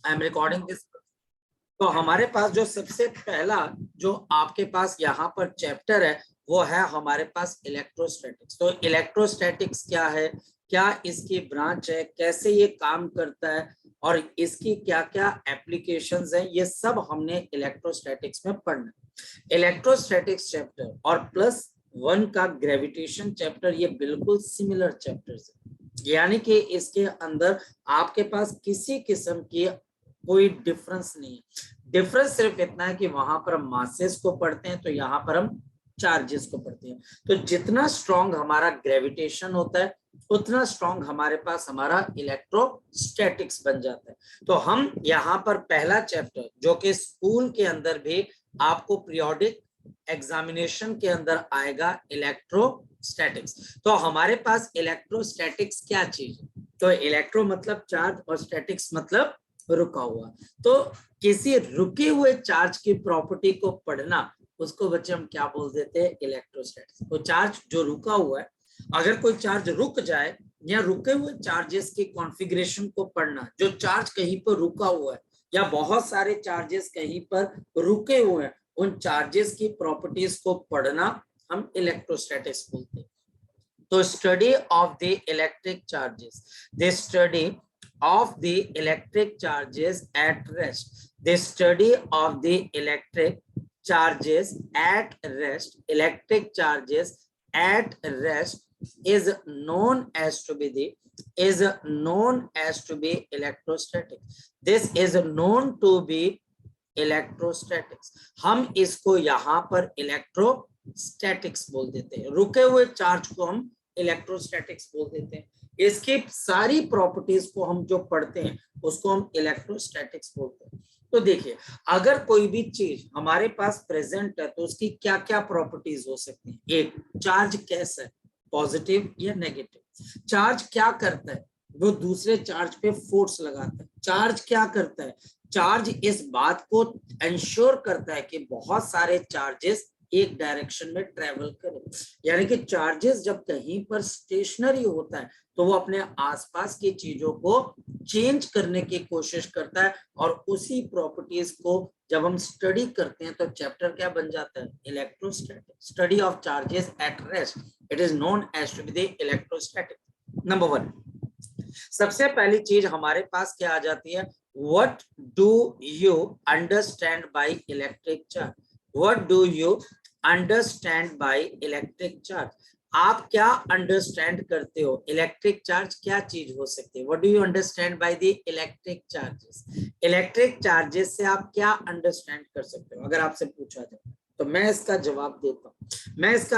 I am recording this. तो हमारे पास जो सबसे पहला जो आपके पास यहाँ पर चैप्टर है वो है हमारे पास इलेक्ट्रोस्टैटिक्स। तो इलेक्ट्रोस्टैटिक्स क्या है, क्या इसकी ब्रांच है, कैसे ये काम करता है और इसकी क्या क्या एप्लीकेशंस हैं, ये सब हमने इलेक्ट्रोस्टैटिक्स में पढ़ना। इलेक्ट्रोस्टैटिक्स चैप्टर और +1 का ग्रेविटेशन चैप्टर ये बिल्कुल सिमिलर चैप्टर्स है, यानी कि इसके अंदर आपके पास किसी किस्म की कोई डिफरेंस नहीं है। डिफरेंस सिर्फ इतना है कि वहां पर हम मासेस को पढ़ते हैं तो यहाँ पर हम चार्जेस को पढ़ते हैं। तो जितना स्ट्रॉन्ग हमारा ग्रेविटेशन होता है उतना स्ट्रॉन्ग हमारे पास हमारा इलेक्ट्रोस्टैटिक्स बन जाता है। तो हम यहाँ पर पहला चैप्टर जो कि स्कूल के अंदर भी आपको पीरियोडिक एग्जामिनेशन के अंदर आएगा, इलेक्ट्रोस्टैटिक्स। तो हमारे पास इलेक्ट्रोस्टैटिक्स क्या चीज है, तो इलेक्ट्रो मतलब चार्ज और स्टैटिक्स मतलब रुका हुआ। तो किसी रुके हुए चार्ज की प्रॉपर्टी को पढ़ना, उसको बच्चे हम क्या बोल देते हैं, इलेक्ट्रोस्टैटिक्स। तो चार्ज जो रुका हुआ है, अगर कोई चार्ज रुक जाए या रुके हुए चार्जेस की कॉन्फ़िगरेशन को पढ़ना, जो चार्ज कहीं पर रुका हुआ है या बहुत सारे चार्जेस कहीं पर रुके हुए हैं, उन चार्जेस की प्रॉपर्टीज को पढ़ना हम इलेक्ट्रोस्टैटिक्स बोलते हैं। तो study of the electric charges, the study of the electric charges at rest, the study of the electric charges at rest, electric charges at rest is known as to be electrostatic. This is known to be electrostatics. हम इसको यहाँ पर electrostatics बोल देते हैं, रुके हुए charge को हम इलेक्ट्रोस्टैटिक्स बोल देते हैं। इसकी सारी प्रॉपर्टीज को हम जो पढ़ते हैं उसको हम इलेक्ट्रोस्टैटिक्स बोलते हैं। तो देखिए, अगर कोई भी चीज हमारे पास प्रेजेंट है तो उसकी क्या क्या प्रॉपर्टीज हो सकती हैं। एक, चार्ज कैसा है, पॉजिटिव या नेगेटिव। चार्ज क्या करता है, वो दूसरे चार्ज पे फोर्स लगाता है। चार्ज क्या करता है, चार्ज इस बात को इंश्योर करता है कि बहुत सारे चार्जेस एक डायरेक्शन में ट्रेवल करें। यानी कि चार्जेस जब कहीं पर स्टेशनरी होता है तो वो अपने आसपास की चीजों को चेंज करने की कोशिश करता है, और उसी प्रॉपर्टीज को जब हम स्टडी करते हैं तो चैप्टर क्या बन जाता है, electrostatic. Study of charges at rest, it is known as to be the electrostatic. Number 1, सबसे पहली चीज हमारे पास क्या आ जाती है, what do you understand by electric charge. What do you understand by electric charge, आप क्या अंडरस्टैंड करते हो, इलेक्ट्रिक चार्ज क्या चीज हो सकती है। What do you understand by the electric charges, electric charges से आप क्या अंडरस्टैंड कर सकते हो, अगर आपसे पूछा जाए तो मैं इसका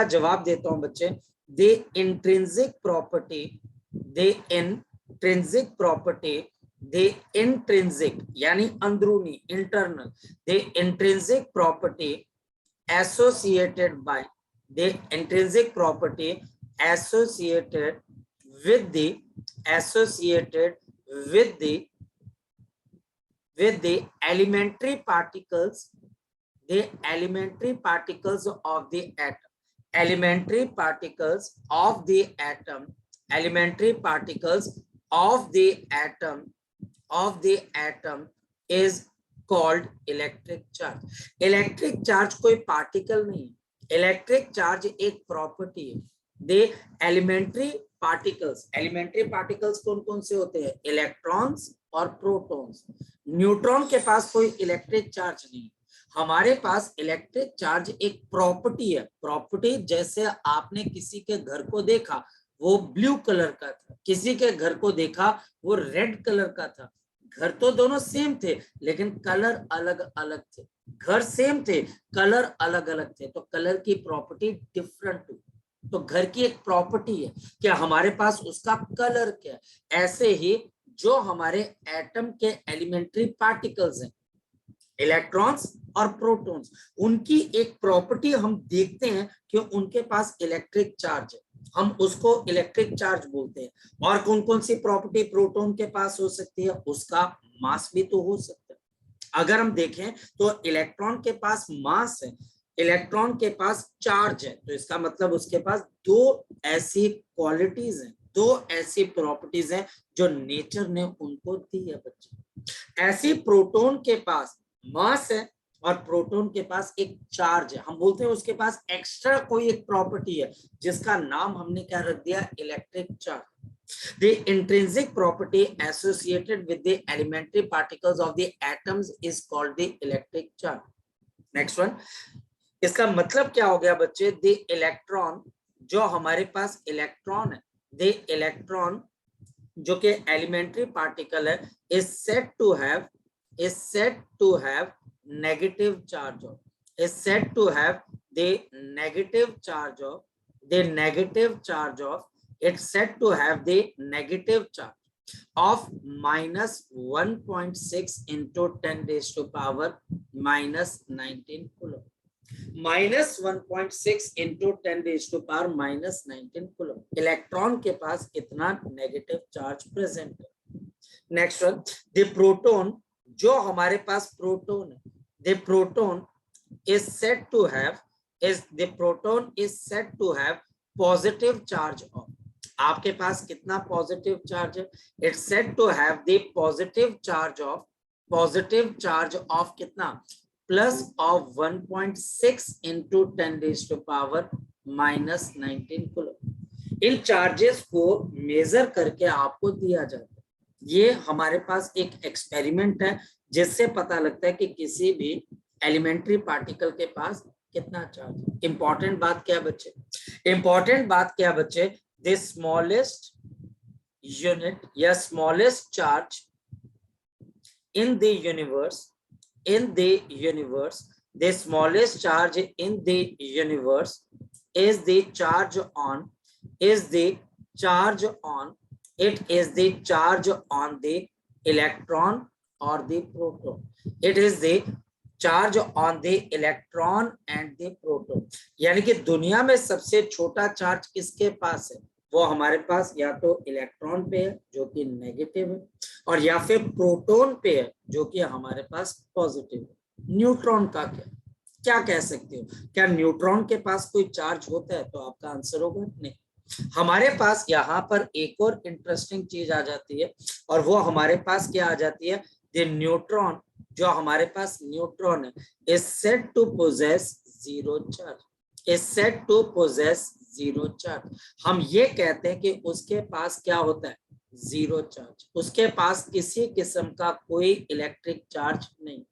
जवाब देता हूं बच्चे, the intrinsic property, the intrinsic यानी अंदरूनी, internal, the intrinsic property associated by the intrinsic property associated with the elementary particles, the elementary particles of the atom, elementary particles of the atom, elementary particles of the atom is called electric charge. Electric charge कोई particle नहीं है, electric charge एक property है। दे elementary particles कौन कौन से होते हैं, इलेक्ट्रॉन्स और प्रोटॉन्स। न्यूट्रॉन के पास कोई इलेक्ट्रिक चार्ज नहीं, हमारे पास इलेक्ट्रिक चार्ज एक प्रॉपर्टी है। प्रॉपर्टी जैसे आपने किसी के घर को देखा वो ब्लू कलर का था, किसी के घर को देखा वो रेड कलर का था, घर तो दोनों सेम थे लेकिन कलर अलग अलग थे, घर सेम थे कलर अलग अलग थे, तो कलर की प्रॉपर्टी डिफरेंट हुई। तो घर की एक प्रॉपर्टी है क्या, हमारे पास उसका कलर क्या है। ऐसे ही जो हमारे एटम के एलिमेंट्री पार्टिकल्स हैं, इलेक्ट्रॉन्स और प्रोटॉन्स, उनकी एक प्रॉपर्टी हम देखते हैं कि उनके पास इलेक्ट्रिक चार्ज है, हम उसको इलेक्ट्रिक चार्ज बोलते हैं। और कौन कौन सी प्रॉपर्टी प्रोटॉन के पास हो सकती है, उसका मास भी तो हो सकता है। अगर हम देखें तो इलेक्ट्रॉन के पास मास है, इलेक्ट्रॉन के पास चार्ज है, तो इसका मतलब उसके पास दो ऐसी क्वालिटीज हैं दो ऐसी प्रॉपर्टीज हैं जो नेचर ने उनको दी है बच्चे। ऐसी प्रोटॉन के पास मास है और प्रोटॉन के पास एक चार्ज है, हम बोलते हैं उसके पास एक्स्ट्रा कोई एक प्रॉपर्टी है जिसका नाम हमने क्या रख दिया, electric charge. The intrinsic property associated with the elementary particles of the atoms is called the electric charge. Next one, इसका मतलब क्या हो गया बच्चे, the electron, जो हमारे पास इलेक्ट्रॉन है, the electron जो कि elementary particle है, is said to have negative charge of, is said to have the negative charge of, it's said to have the negative charge of minus 1.6 into 10 raised to power minus 19 coulomb. minus 1.6 into 10 raised to power minus 19 coulomb. Electron के पास इतना negative charge present है। Next one, the proton, जो हमारे पास proton है, the proton is said to have positive charge of, आपके पास कितना positive charge है, it's said to have the positive charge of कितना, plus of 1.6 into 10 raised to power minus 19 coulomb. इन charges को मेजर करके आपको दिया जाता है। ये हमारे पास एक एक्सपेरिमेंट है जिससे पता लगता है कि किसी भी एलिमेंट्री पार्टिकल के पास कितना चार्ज है। इंपॉर्टेंट बात क्या है बच्चे, the smallest unit या smallest charge in the universe, the smallest charge in the universe is the charge on the electron or the proton. It is the charge on the electron and the proton. यानी कि दुनिया में सबसे छोटा charge किसके पास है, वो हमारे पास या तो इलेक्ट्रॉन पे है जो कि नेगेटिव है, और या फिर प्रोटॉन पे है जो कि हमारे पास पॉजिटिव है। न्यूट्रॉन का क्या कह सकते हो, क्या न्यूट्रॉन के पास कोई चार्ज होता है, तो आपका आंसर होगा नहीं। हमारे पास यहाँ पर एक और इंटरेस्टिंग चीज आ जाती है, और वो हमारे पास क्या आ जाती है, द न्यूट्रॉन, जो हमारे पास न्यूट्रॉन है, is said to possess zero charge, हम ये कहते हैं कि उसके पास क्या होता है, जीरो चार्ज, उसके पास किसी किस्म का कोई इलेक्ट्रिक चार्ज नहीं।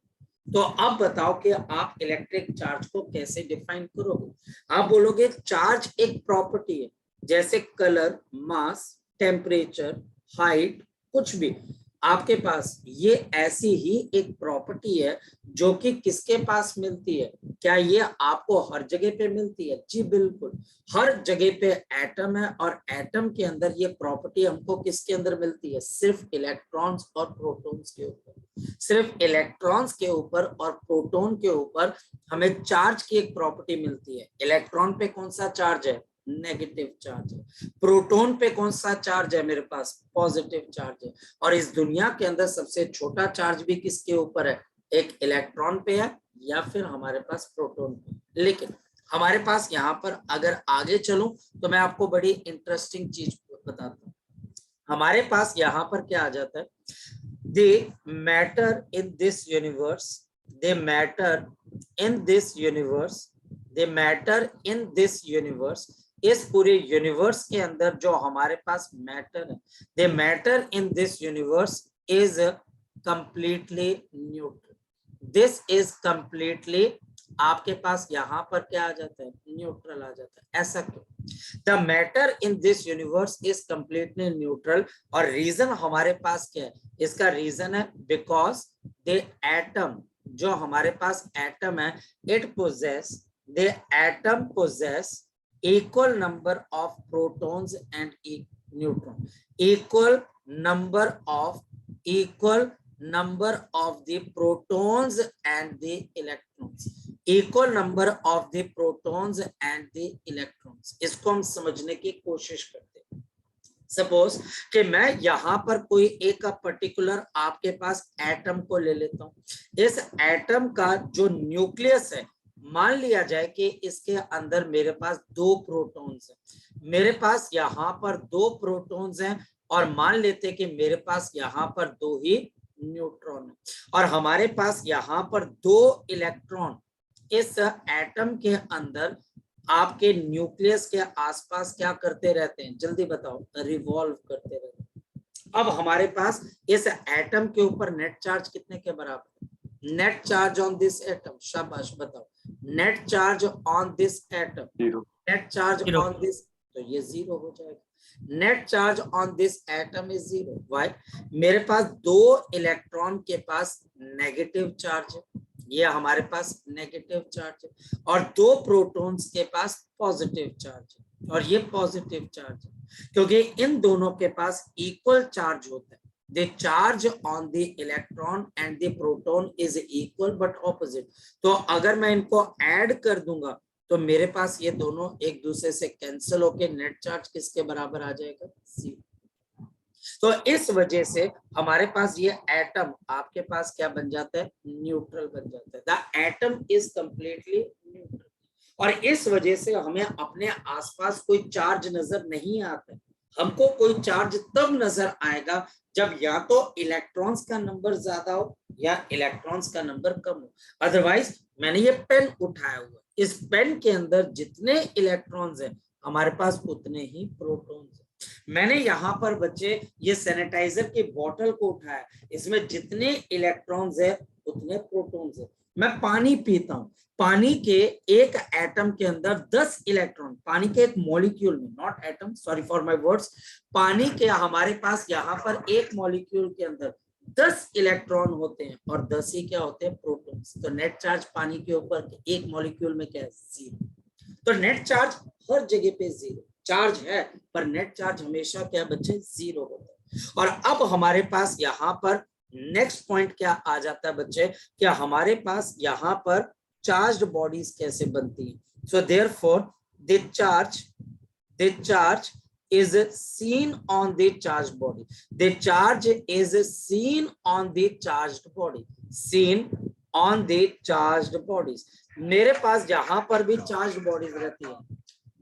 तो अब बताओ कि आप इलेक्ट्रिक चार्ज को कैसे डिफाइन करोगे। आप बोलोगे चार्ज एक प्रॉपर्टी है, जैसे कलर, मास, टेम्परेचर, हाइट, कुछ भी आपके पास ये ऐसी ही एक प्रॉपर्टी है जो कि किसके पास मिलती है, क्या ये आपको हर जगह पे मिलती है? जी बिल्कुल, हर जगह पे एटम है, और एटम के अंदर ये प्रॉपर्टी हमको किसके अंदर मिलती है, सिर्फ इलेक्ट्रॉन्स और प्रोटॉन्स के ऊपर। सिर्फ इलेक्ट्रॉन्स के ऊपर और प्रोटॉन के ऊपर हमें चार्ज की एक प्रॉपर्टी मिलती है। इलेक्ट्रॉन पे कौन सा चार्ज है, नेगेटिव चार्ज है। प्रोटॉन पे कौन सा चार्ज है, मेरे पास पॉजिटिव चार्ज है। और इस दुनिया के अंदर सबसे छोटा चार्ज भी किसके ऊपर है, एक इलेक्ट्रॉन पे है या फिर हमारे पास प्रोटॉन पे। लेकिन हमारे पास यहाँ पर अगर आगे चलूं तो मैं आपको बड़ी इंटरेस्टिंग चीज बताता हूँ। हमारे पास यहाँ पर क्या आ जाता है, the matter in this universe, इस पूरे यूनिवर्स के अंदर जो हमारे पास मैटर है, the matter in this universe is completely neutral. This is completely, आपके पास यहाँ पर क्या आ जाता है, न्यूट्रल आ जाता है। ऐसा क्यों? The matter in this universe is completely neutral, और रीजन हमारे पास क्या है, इसका रीजन है बिकॉज द एटम, जो हमारे पास एटम है, the atom possess equal number of protons and neutrons, equal number of the protons and the electrons, equal number of the protons and the electrons। इसको हम समझने की कोशिश करते हैं। सपोज कि मैं यहाँ पर कोई एक पर्टिकुलर आपके पास एटम को ले लेता हूँ। इस एटम का जो न्यूक्लियस है मान लिया जाए कि इसके अंदर मेरे पास 2 प्रोटॉन्स हैं, मेरे पास यहाँ पर 2 प्रोटॉन्स हैं, और मान लेते कि मेरे पास यहाँ पर 2 ही न्यूट्रॉन है, और हमारे पास यहाँ पर 2 इलेक्ट्रॉन इस एटम के अंदर आपके न्यूक्लियस के आसपास क्या करते रहते हैं, जल्दी बताओ, रिवॉल्व करते रहते हैं। अब हमारे पास इस एटम के ऊपर नेट चार्ज कितने के बराबर है? Net charge on this atom, शाबाश बताओ, net charge on this atom, net charge on this, तो ये 0 हो जाएगा। Net charge on this atom is 0। Why? मेरे पास 2 इलेक्ट्रॉन के पास नेगेटिव चार्ज है, ये हमारे पास नेगेटिव चार्ज है, और 2 प्रोटॉन्स के पास पॉजिटिव चार्ज है, और ये पॉजिटिव चार्ज है, क्योंकि इन दोनों के पास इक्वल चार्ज होता है। The charge on the electron and the proton is equal but opposite. तो अगर मैं इनको ऐड कर दूंगा तो मेरे पास ये दोनों एक दूसरे से कैंसिल होके नेट चार्ज किसके बराबर आ जाएगा? 0। तो इस वजह से हमारे पास ये एटम आपके पास क्या बन जाता है? न्यूट्रल बन जाता है। The atom is completely neutral, और इस वजह से हमें अपने आसपास कोई चार्ज नजर नहीं आता। हमको कोई चार्ज तब नजर आएगा जब या तो इलेक्ट्रॉन्स का नंबर ज्यादा हो या इलेक्ट्रॉन्स का नंबर कम हो। अदरवाइज, मैंने ये पेन उठाया हुआ, इस पेन के अंदर जितने इलेक्ट्रॉन्स हैं हमारे पास उतने ही प्रोटॉन्स हैं। मैंने यहाँ पर बच्चे ये सैनिटाइजर की बोतल को उठाया, इसमें जितने इलेक्ट्रॉन्स है उतने प्रोटॉन्स है। मैं पानी पीता हूँ, पानी के एक एटम के अंदर 10 इलेक्ट्रॉन, पानी के एक मॉलिक्यूल में, not atom, sorry for my words, पानी के हमारे पास यहाँ पर एक मॉलिक्यूल के अंदर 10 इलेक्ट्रॉन होते हैं, और 10 ही क्या होते हैं? प्रोटॉन्स। तो नेट चार्ज पानी के ऊपर एक मॉलिक्यूल में क्या है? 0। तो नेट चार्ज हर जगह पे 0 चार्ज है, पर नेट चार्ज हमेशा क्या बच्चे? 0 होता है। और अब हमारे पास यहाँ पर नेक्स्ट पॉइंट क्या आ जाता है बच्चे? क्या हमारे पास यहाँ पर चार्ज्ड बॉडीज कैसे बनती हैं? So therefore the charge is seen on the charged body. The charge is seen on the charged body. Seen on the charged bodies. मेरे पास जहां पर भी चार्ज बॉडीज रहती है,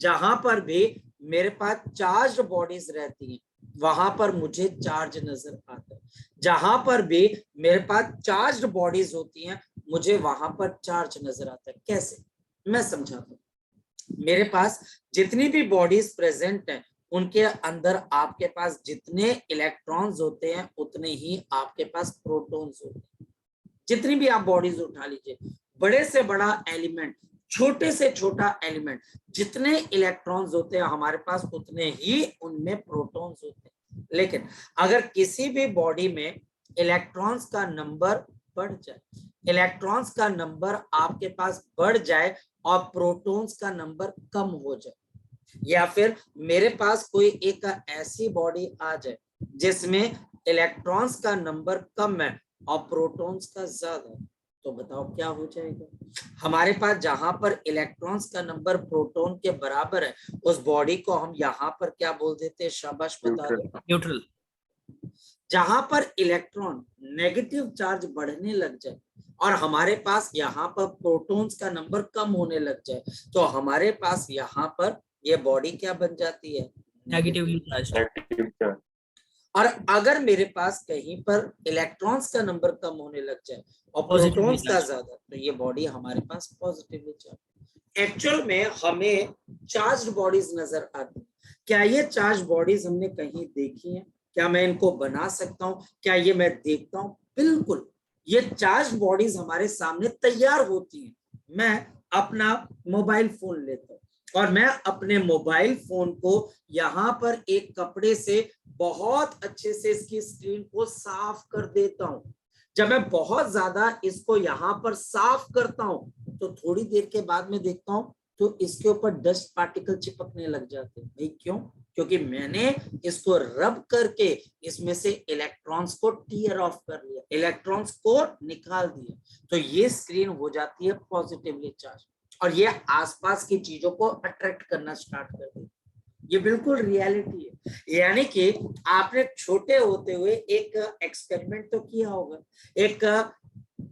जहां पर भी मेरे पास चार्ज बॉडीज रहती हैं, वहां पर मुझे चार्ज नजर आता है। जहां पर भी मेरे पास चार्ज बॉडीज होती हैं, मुझे वहां पर चार्ज नजर आता है। कैसे? मैं समझाता हूँ। मेरे पास जितनी भी बॉडीज प्रेजेंट हैं, उनके अंदर आपके पास जितने इलेक्ट्रॉन्स होते हैं उतने ही आपके पास प्रोटॉन्स होते हैं। जितनी भी आप बॉडीज उठा लीजिए, बड़े से बड़ा एलिमेंट, छोटे से छोटा एलिमेंट, जितने इलेक्ट्रॉन्स होते हैं हमारे पास उतने ही उनमें प्रोटॉन्स होते हैं। लेकिन अगर किसी भी बॉडी में इलेक्ट्रॉन्स का नंबर बढ़ जाए, इलेक्ट्रॉन्स का नंबर आपके पास बढ़ जाए और प्रोटॉन्स का नंबर कम हो जाए, या फिर मेरे पास कोई एक ऐसी बॉडी आ जाए जिसमें इलेक्ट्रॉन्स का नंबर कम है और प्रोटॉन्स का ज्यादा है, तो बताओ क्या हो जाएगा? हमारे पास जहां पर इलेक्ट्रॉन्स का नंबर प्रोटॉन के बराबर है, उस बॉडी को हम यहाँ पर क्या बोल देते हैं? शाबाश बता दो, न्यूट्रल। जहां पर इलेक्ट्रॉन नेगेटिव चार्ज बढ़ने लग जाए और हमारे पास यहाँ पर प्रोटॉन्स का नंबर कम होने लग जाए, तो हमारे पास यहाँ पर ये बॉडी क्या बन जाती है? Negatively charge. और अगर मेरे पास कहीं पर इलेक्ट्रॉन्स का नंबर कम होने लग जाए और प्रोटॉन्स का ज्यादा, तो ये बॉडी हमारे पास पॉजिटिवली चार्ज। एक्चुअल में हमें चार्ज्ड बॉडीज नजर आती है। क्या ये चार्ज बॉडीज हमने कहीं देखी है? क्या मैं इनको बना सकता हूँ? क्या ये मैं देखता हूँ? बिल्कुल, ये चार्ज बॉडीज हमारे सामने तैयार होती हैं। मैं अपना मोबाइल फोन लेता हूँ और मैं अपने मोबाइल फोन को यहाँ पर एक कपड़े से बहुत अच्छे से इसकी स्क्रीन को साफ कर देता हूँ। जब मैं बहुत ज्यादा इसको यहाँ पर साफ करता हूँ तो थोड़ी देर के बाद में देखता हूँ तो इसके ऊपर डस्ट पार्टिकल चिपकने लग जाते हैं। भाई क्यों? क्योंकि मैंने इसको रब करके इसमें से इलेक्ट्रॉन्स को टीयर ऑफ कर लिया, इलेक्ट्रॉन्स को निकाल दिया, तो ये स्क्रीन हो जाती है पॉजिटिवली चार्ज और ये आसपास की चीजों को अट्रैक्ट करना स्टार्ट कर देती है। ये बिल्कुल रियलिटी है। यानी कि आपने छोटे होते हुए एक एक्सपेरिमेंट तो किया होगा, एक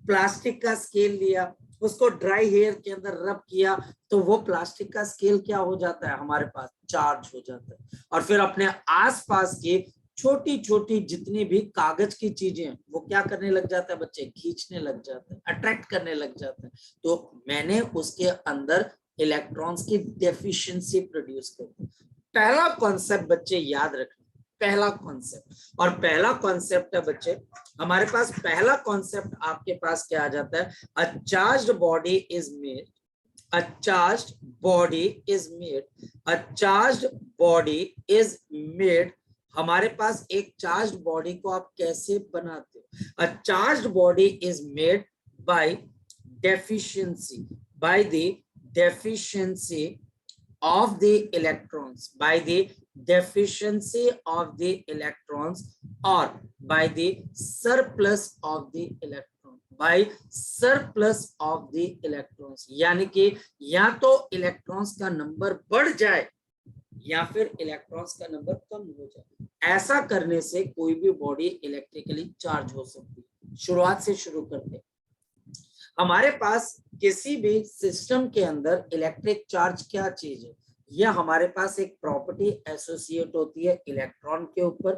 प्लास्टिक का स्केल लिया, उसको ड्राई हेयर के अंदर रब किया तो वो प्लास्टिक का स्केल क्या हो जाता है, हमारे पास चार्ज हो जाता है। और फिर अपने आसपास की छोटी छोटी जितनी भी कागज की चीजें वो क्या करने लग जाता है बच्चे, खींचने लग जाते हैं, अट्रैक्ट करने लग जाते हैं। तो मैंने उसके अंदर इलेक्ट्रॉन्स की डेफिशिएंसी प्रोड्यूस कर दी। पहला कॉन्सेप्ट बच्चे याद रखना, पहला कॉन्सेप्ट। और पहला कॉन्सेप्ट है बच्चे हमारे पास, पहला कॉन्सेप्ट आपके पास क्या आ जाता है, a charged body is made, a charged body is made, a charged body is made। हमारे पास एक चार्ज्ड बॉडी को आप कैसे बनाते हो, a charged body is made by deficiency, by the deficiency of the electrons, by the deficiency of the electrons or by the surplus of the electrons, by surplus of the electrons। यानी कि या तो electrons का number बढ़ जाए या फिर electrons का नंबर कम हो जाए। ऐसा करने से कोई भी बॉडी इलेक्ट्रिकली चार्ज हो सकती है। शुरुआत से शुरू करते हैं। हमारे पास किसी भी सिस्टम के अंदर इलेक्ट्रिक चार्ज क्या चीज है, यह हमारे पास एक प्रॉपर्टी एसोसिएट होती है इलेक्ट्रॉन के ऊपर,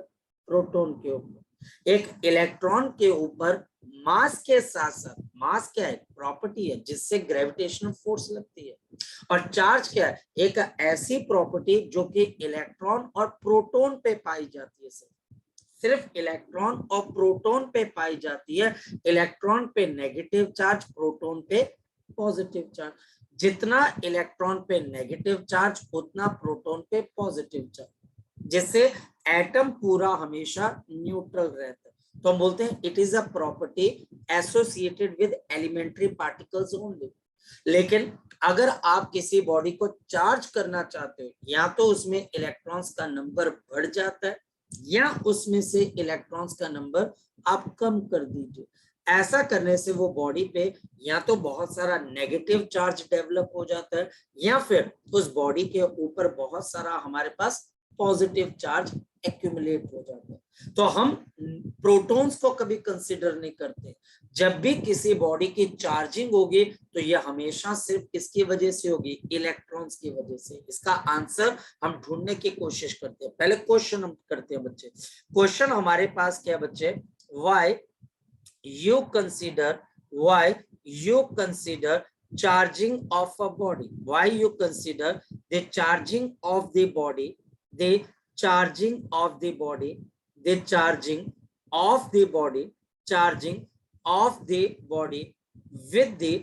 प्रोटॉन के ऊपर। एक इलेक्ट्रॉन के ऊपर मास के साथ साथ, मास क्या है, प्रॉपर्टी है जिससे ग्रेविटेशनल फोर्स लगती है। और चार्ज क्या है, एक ऐसी प्रॉपर्टी जो कि इलेक्ट्रॉन और प्रोटॉन पे पाई जाती है। सिर्फ इलेक्ट्रॉन और प्रोटॉन पे पाई जाती है। इलेक्ट्रॉन पे नेगेटिव चार्ज, प्रोटॉन पे पॉजिटिव चार्ज। जितना इलेक्ट्रॉन पे नेगेटिव चार्ज उतना प्रोटॉन पे पॉजिटिव चार्ज, जिससे एटम पूरा हमेशा न्यूट्रल रहता है। तो हम बोलते हैं it is a property associated with elementary particles only. लेकिन अगर आप किसी बॉडी को चार्ज करना चाहते हो, या तो उसमें इलेक्ट्रॉन्स का नंबर बढ़ जाता है या उसमें से इलेक्ट्रॉन्स का नंबर आप कम कर दीजिए। ऐसा करने से वो बॉडी पे या तो बहुत सारा नेगेटिव चार्ज डेवलप हो जाता है या फिर उस बॉडी के ऊपर बहुत सारा हमारे पास पॉजिटिव चार्ज एक्यूमुलेट हो जाता है। तो हम प्रोटॉन्स को कभी कंसीडर नहीं करते। जब भी किसी बॉडी की चार्जिंग होगी तो यह हमेशा सिर्फ किसकी वजह से होगी, इलेक्ट्रॉन्स की वजह से। इसका आंसर हम ढूंढने की कोशिश करते हैं। पहले क्वेश्चन हम करते हैं बच्चे। क्वेश्चन हमारे पास क्या है बच्चे, why you consider charging of a body, why you consider the charging of the body, the charging of the body, the charging of the body, charging of the body with the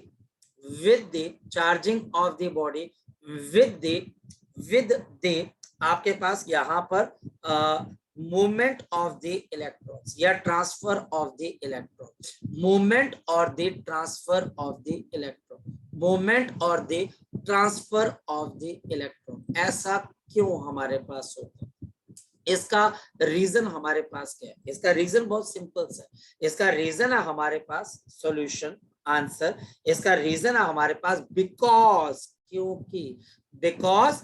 charging of the body with the आपके पास यहाँ पर movement of the electrons या transfer of the electron, movement or the transfer of the electron, movement or the transfer of the electron। ऐसा क्यों हमारे पास होता है, इसका रीजन हमारे पास क्या है? इसका रीजन बहुत सिंपल है। इसका रीजन है हमारे पास सॉल्यूशन, आंसर। इसका रीजन है हमारे पास बिकॉज, क्योंकि, because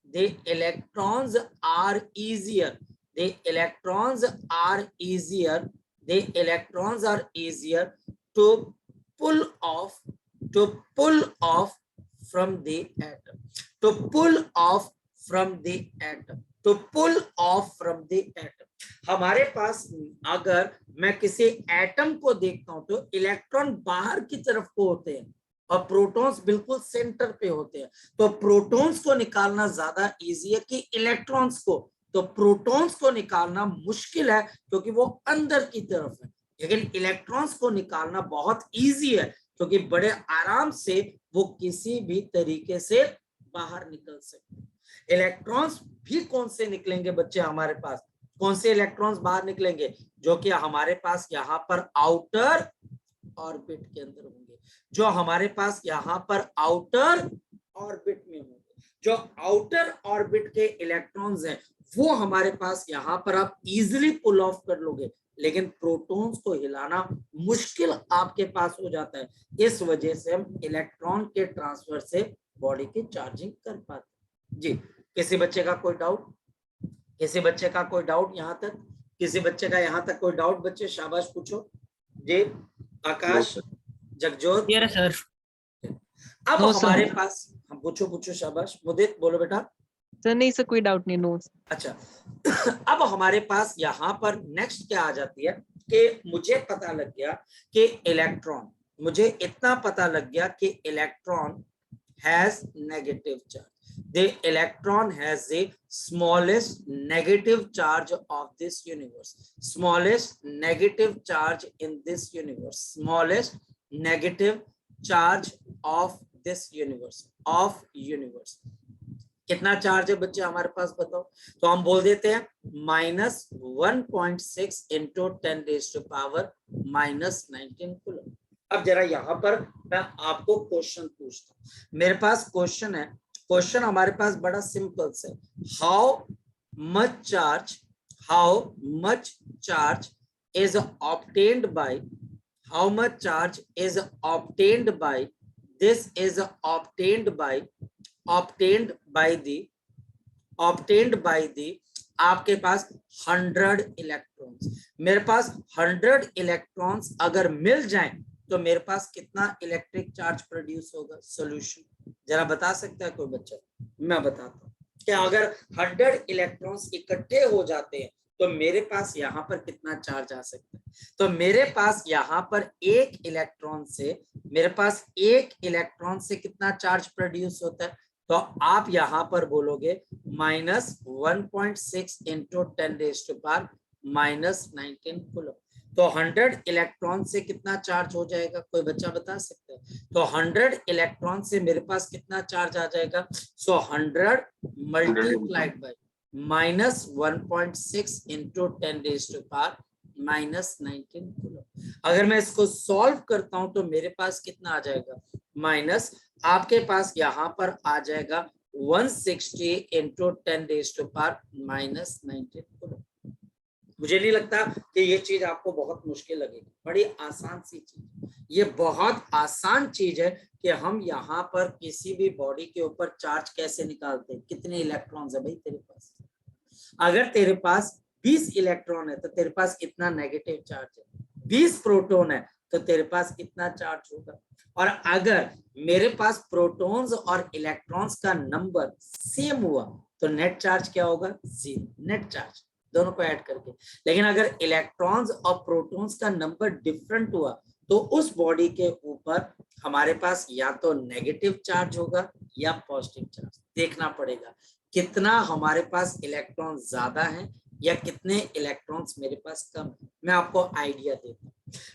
the electrons are easier, the electrons are easier to pull off from the atom, to pull off from the atom, to pull off from the atom। हमारे पास अगर मैं किसी atom को देखता हूं तो इलेक्ट्रॉन बाहर की तरफ को होते हैं और प्रोटॉन्स बिल्कुल सेंटर पे होते हैं। तो प्रोटॉन्स को निकालना ज्यादा इजी है कि इलेक्ट्रॉन्स को। तो प्रोटॉन्स को निकालना मुश्किल है क्योंकि वो अंदर की तरफ है, लेकिन इलेक्ट्रॉन्स को निकालना बहुत इजी है क्योंकि बड़े आराम से वो किसी भी तरीके से बाहर निकल सकते हैं। इलेक्ट्रॉन्स भी कौन से निकलेंगे बच्चे हमारे पास, कौन से इलेक्ट्रॉन्स बाहर निकलेंगे, जो कि हमारे पास यहाँ पर आउटर ऑर्बिट के अंदर होंगे, जो हमारे पास यहाँ पर आउटर ऑर्बिट में होंगे। जो आउटर ऑर्बिट के इलेक्ट्रॉन्स हैं वो हमारे पास यहाँ पर आप इजीली पुल ऑफ कर लोगे, लेकिन प्रोटॉन्स को हिलाना मुश्किल आपके पास हो जाता है। इस वजह से हम इलेक्ट्रॉन के ट्रांसफर से बॉडी की चार्जिंग कर पाते। जी, किसी बच्चे का कोई डाउट, किसी बच्चे का कोई डाउट यहाँ तक, किसी बच्चे का यहाँ तक कोई डाउट? बच्चे शाबाश पूछो। जी आकाश, जगजोत, Yes, sir. अब No, sir. हमारे पास, हम पूछो शाबाश, मुदित बोलो बेटा। सर नहीं सर, कोई डाउट नहीं, नो। अच्छा अब हमारे पास यहाँ पर नेक्स्ट क्या आ जाती है कि मुझे पता लग गया कि इलेक्ट्रॉन, मुझे इतना पता लग गया कि electron has negative charge. The electron has the smallest negative charge of this universe. Smallest negative charge in this universe. Smallest negative charge of this universe. Of universe. कितना चार्ज है बच्चे हमारे पास बताओ? तो हम बोल देते हैं -1.6 इंटू 10⁻⁻19 कूलम। अब जरा यहाँ पर मैं आपको क्वेश्चन पूछता हूँ, मेरे पास क्वेश्चन है, क्वेश्चन हमारे पास बड़ा सिंपल से, how much charge is obtained by, how much charge is obtained by, this is obtained by the आपके पास 100 इलेक्ट्रॉन्स। मेरे पास 100 इलेक्ट्रॉन्स अगर मिल जाएं तो मेरे पास कितना इलेक्ट्रिक चार्ज प्रोड्यूस होगा? सॉल्यूशन जरा बता सकता है कोई बच्चा? मैं बताता हूँ कि अगर 100 इलेक्ट्रॉन्स इकट्ठे हो जाते हैं तो मेरे पास यहाँ पर कितना चार्ज आ सकता है? तो मेरे पास यहाँ पर एक इलेक्ट्रॉन से कितना चार्ज प्रोड्यूस होता है? तो आप यहाँ पर बोलोगे -1.6 इंटू 10⁻⁻19 कूलम। तो 100 इलेक्ट्रॉन से कितना चार्ज हो जाएगा? कोई बच्चा बता सकता है? तो 100 इलेक्ट्रॉन से मेरे पास कितना चार्ज आ जाएगा? सो 100 मल्टीप्लाइड बाय -1.6 इंटू 10⁻⁻19 कूलम। अगर मैं इसको सॉल्व करता हूं तो मेरे पास कितना आ जाएगा? माइनस आपके पास यहाँ पर आ जाएगा 160 इंटू 10⁻⁻19 कूलम। मुझे नहीं लगता कि ये चीज आपको बहुत मुश्किल लगेगी, बड़ी आसान सी चीज, ये बहुत आसान चीज है कि हम यहाँ पर किसी भी बॉडी के ऊपर चार्ज कैसे निकालते हैं। कितने इलेक्ट्रॉन्स है भाई तेरे पास? अगर तेरे पास 20 इलेक्ट्रॉन है तो तेरे पास इतना नेगेटिव चार्ज है, 20 प्रोटॉन है तो तेरे पास इतना चार्ज होगा। और अगर मेरे पास प्रोटॉन्स और इलेक्ट्रॉन्स का नंबर सेम हुआ तो नेट चार्ज क्या होगा? 0, नेट चार्ज दोनों को ऐड करके। लेकिन अगर इलेक्ट्रॉन्स और प्रोटॉन्स का नंबर डिफरेंट हुआ तो उस बॉडी के ऊपर हमारे पास या तो नेगेटिव चार्ज होगा या पॉजिटिव चार्ज। देखना पड़ेगा कितना हमारे पास इलेक्ट्रॉन ज्यादा है या कितने इलेक्ट्रॉन्स मेरे पास कम है। मैं आपको आइडिया देता हूँ।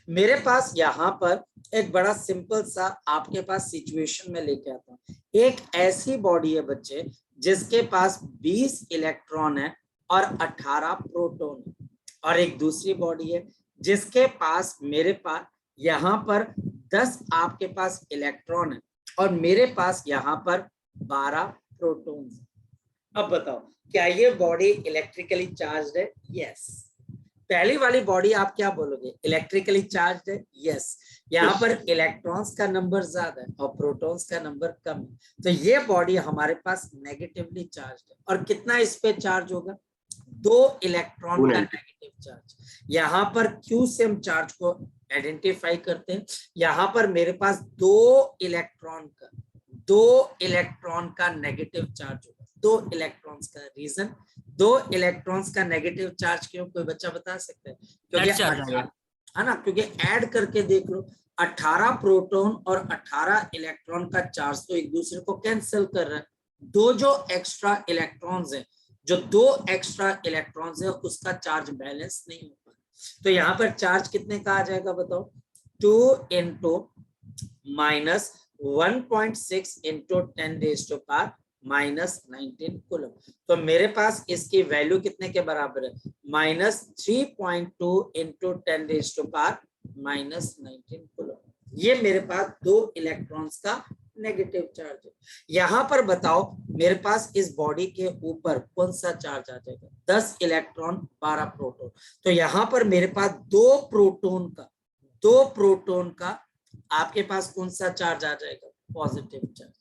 मेरे पास यहाँ पर एक बड़ा सिंपल सा आपके पास सिचुएशन में लेके आता हूँ। एक ऐसी बॉडी है बच्चे जिसके पास 20 इलेक्ट्रॉन है और 18 प्रोटॉन है, और एक दूसरी बॉडी है जिसके पास मेरे पास यहाँ पर 10 आपके पास इलेक्ट्रॉन है और मेरे पास यहाँ पर 12 प्रोटॉन है। अब बताओ क्या ये बॉडी इलेक्ट्रिकली चार्ज्ड है? यस। पहली वाली बॉडी आप क्या बोलोगे? इलेक्ट्रिकली चार्ज्ड है? यस। यहाँ पर इलेक्ट्रॉन्स का नंबर ज्यादा है और प्रोटॉन्स का नंबर कम है, तो ये बॉडी हमारे पास नेगेटिवली चार्ज्ड है। और कितना इस पे चार्ज होगा? 2 इलेक्ट्रॉन का नेगेटिव चार्ज। यहाँ पर क्यू से हम चार्ज को आइडेंटिफाई करते हैं। यहाँ पर मेरे पास 2 इलेक्ट्रॉन का नेगेटिव चार्ज होगा। 2 इलेक्ट्रॉन्स का रीजन, 2 इलेक्ट्रॉन्स का नेगेटिव चार्ज क्यों? कोई बच्चा बता सकता है? क्योंकि है ना, क्योंकि ऐड करके देख लो 18 प्रोटॉन और 18 इलेक्ट्रॉन का चार्ज तो एक दूसरे को कैंसिल कर रहा है। जो एक्स्ट्रा इलेक्ट्रॉन्स हैं, जो 2 एक्स्ट्रा इलेक्ट्रॉन्स है उसका चार्ज बैलेंस नहीं हो पा। तो यहाँ पर चार्ज कितने का आ जाएगा बताओ? 2 इंटू -1.6 इंटू 10⁻⁻19 कूलम। तो मेरे पास इसकी वैल्यू कितने के बराबर है? -3.2 इंटू 10⁻⁻19 कूलम। ये मेरे पास 2 इलेक्ट्रॉन्स का नेगेटिव चार्ज है। यहाँ पर बताओ मेरे पास इस बॉडी के ऊपर कौन सा चार्ज आ जाएगा? 10 इलेक्ट्रॉन 12 प्रोटॉन। तो यहाँ पर मेरे पास 2 प्रोटॉन का आपके पास कौन सा चार्ज आ जाएगा? Positive charge.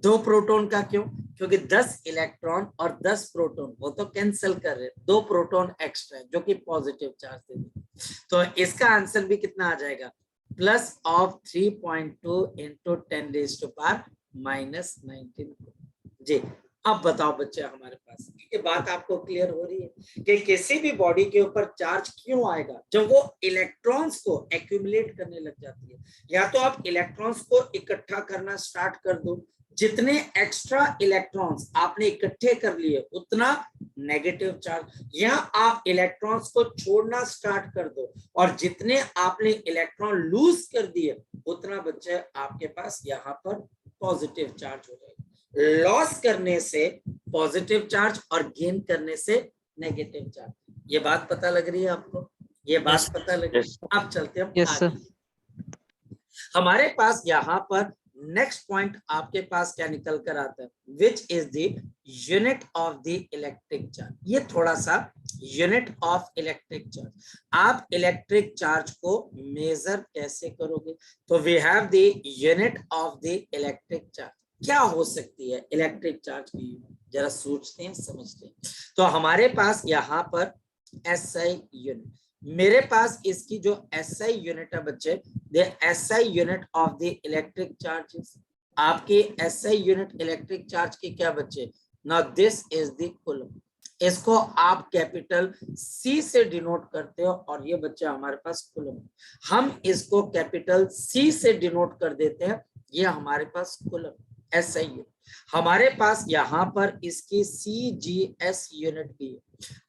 2 प्रोटॉन का क्यों? क्योंकि 10 इलेक्ट्रॉन और 10 प्रोटॉन वो तो कैंसिल कर रहे, 2 प्रोटॉन एक्स्ट्रा है जो कि पॉजिटिव चार्ज देंगे। तो इसका आंसर भी कितना आ जाएगा? Plus of 3.2 into 10⁻⁻19। जी, अब बताओ बच्चे हमारे पास ये बात आपको क्लियर हो रही है कि किसी भी बॉडी के ऊपर चार्ज क्यों आएगा? जब वो इलेक्ट्रॉन्स को एक्यूमुलेट करने लग जाती है, या तो आप इलेक्ट्रॉन्स को इकट्ठा करना स्टार्ट कर दो, जितने एक्स्ट्रा इलेक्ट्रॉन्स आपने इकट्ठे कर लिए उतना नेगेटिव चार्ज, या आप इलेक्ट्रॉन्स को छोड़ना स्टार्ट कर दो और जितने आपने इलेक्ट्रॉन लूज कर दिए उतना बच्चे आपके पास यहाँ पर पॉजिटिव चार्ज हो जाएगा। लॉस करने से पॉजिटिव चार्ज और गेन करने से नेगेटिव चार्ज। ये बात पता लग रही है आपको? ये बात पता लग रही है? अब चलते हैं Yes, sir. हमारे पास यहाँ पर नेक्स्ट पॉइंट आपके पास क्या निकल कर आता है, which is the unit of the electric charge. ये थोड़ा सा यूनिट ऑफ इलेक्ट्रिक चार्ज, आप इलेक्ट्रिक चार्ज को मेजर कैसे करोगे? तो we have the unit of the electric charge. क्या हो सकती है इलेक्ट्रिक चार्ज की यूनिट? जरा सोचते हैं, समझते हैं। तो हमारे पास यहाँ पर SI यूनिट, मेरे पास इसकी जो SI यूनिट है बच्चे, the SI unit of the electric charges, आपकी SI यूनिट इलेक्ट्रिक चार्ज की क्या बच्चे? Now this is the coulomb. इसको आप कैपिटल C से डिनोट करते हो और ये बच्चे हमारे पास कूलम। हम इसको कैपिटल C से डिनोट कर देते हैं, ये हमारे पास कूलम SI यूनिट। हमारे पास यहाँ पर इसकी CGS यूनिट भी है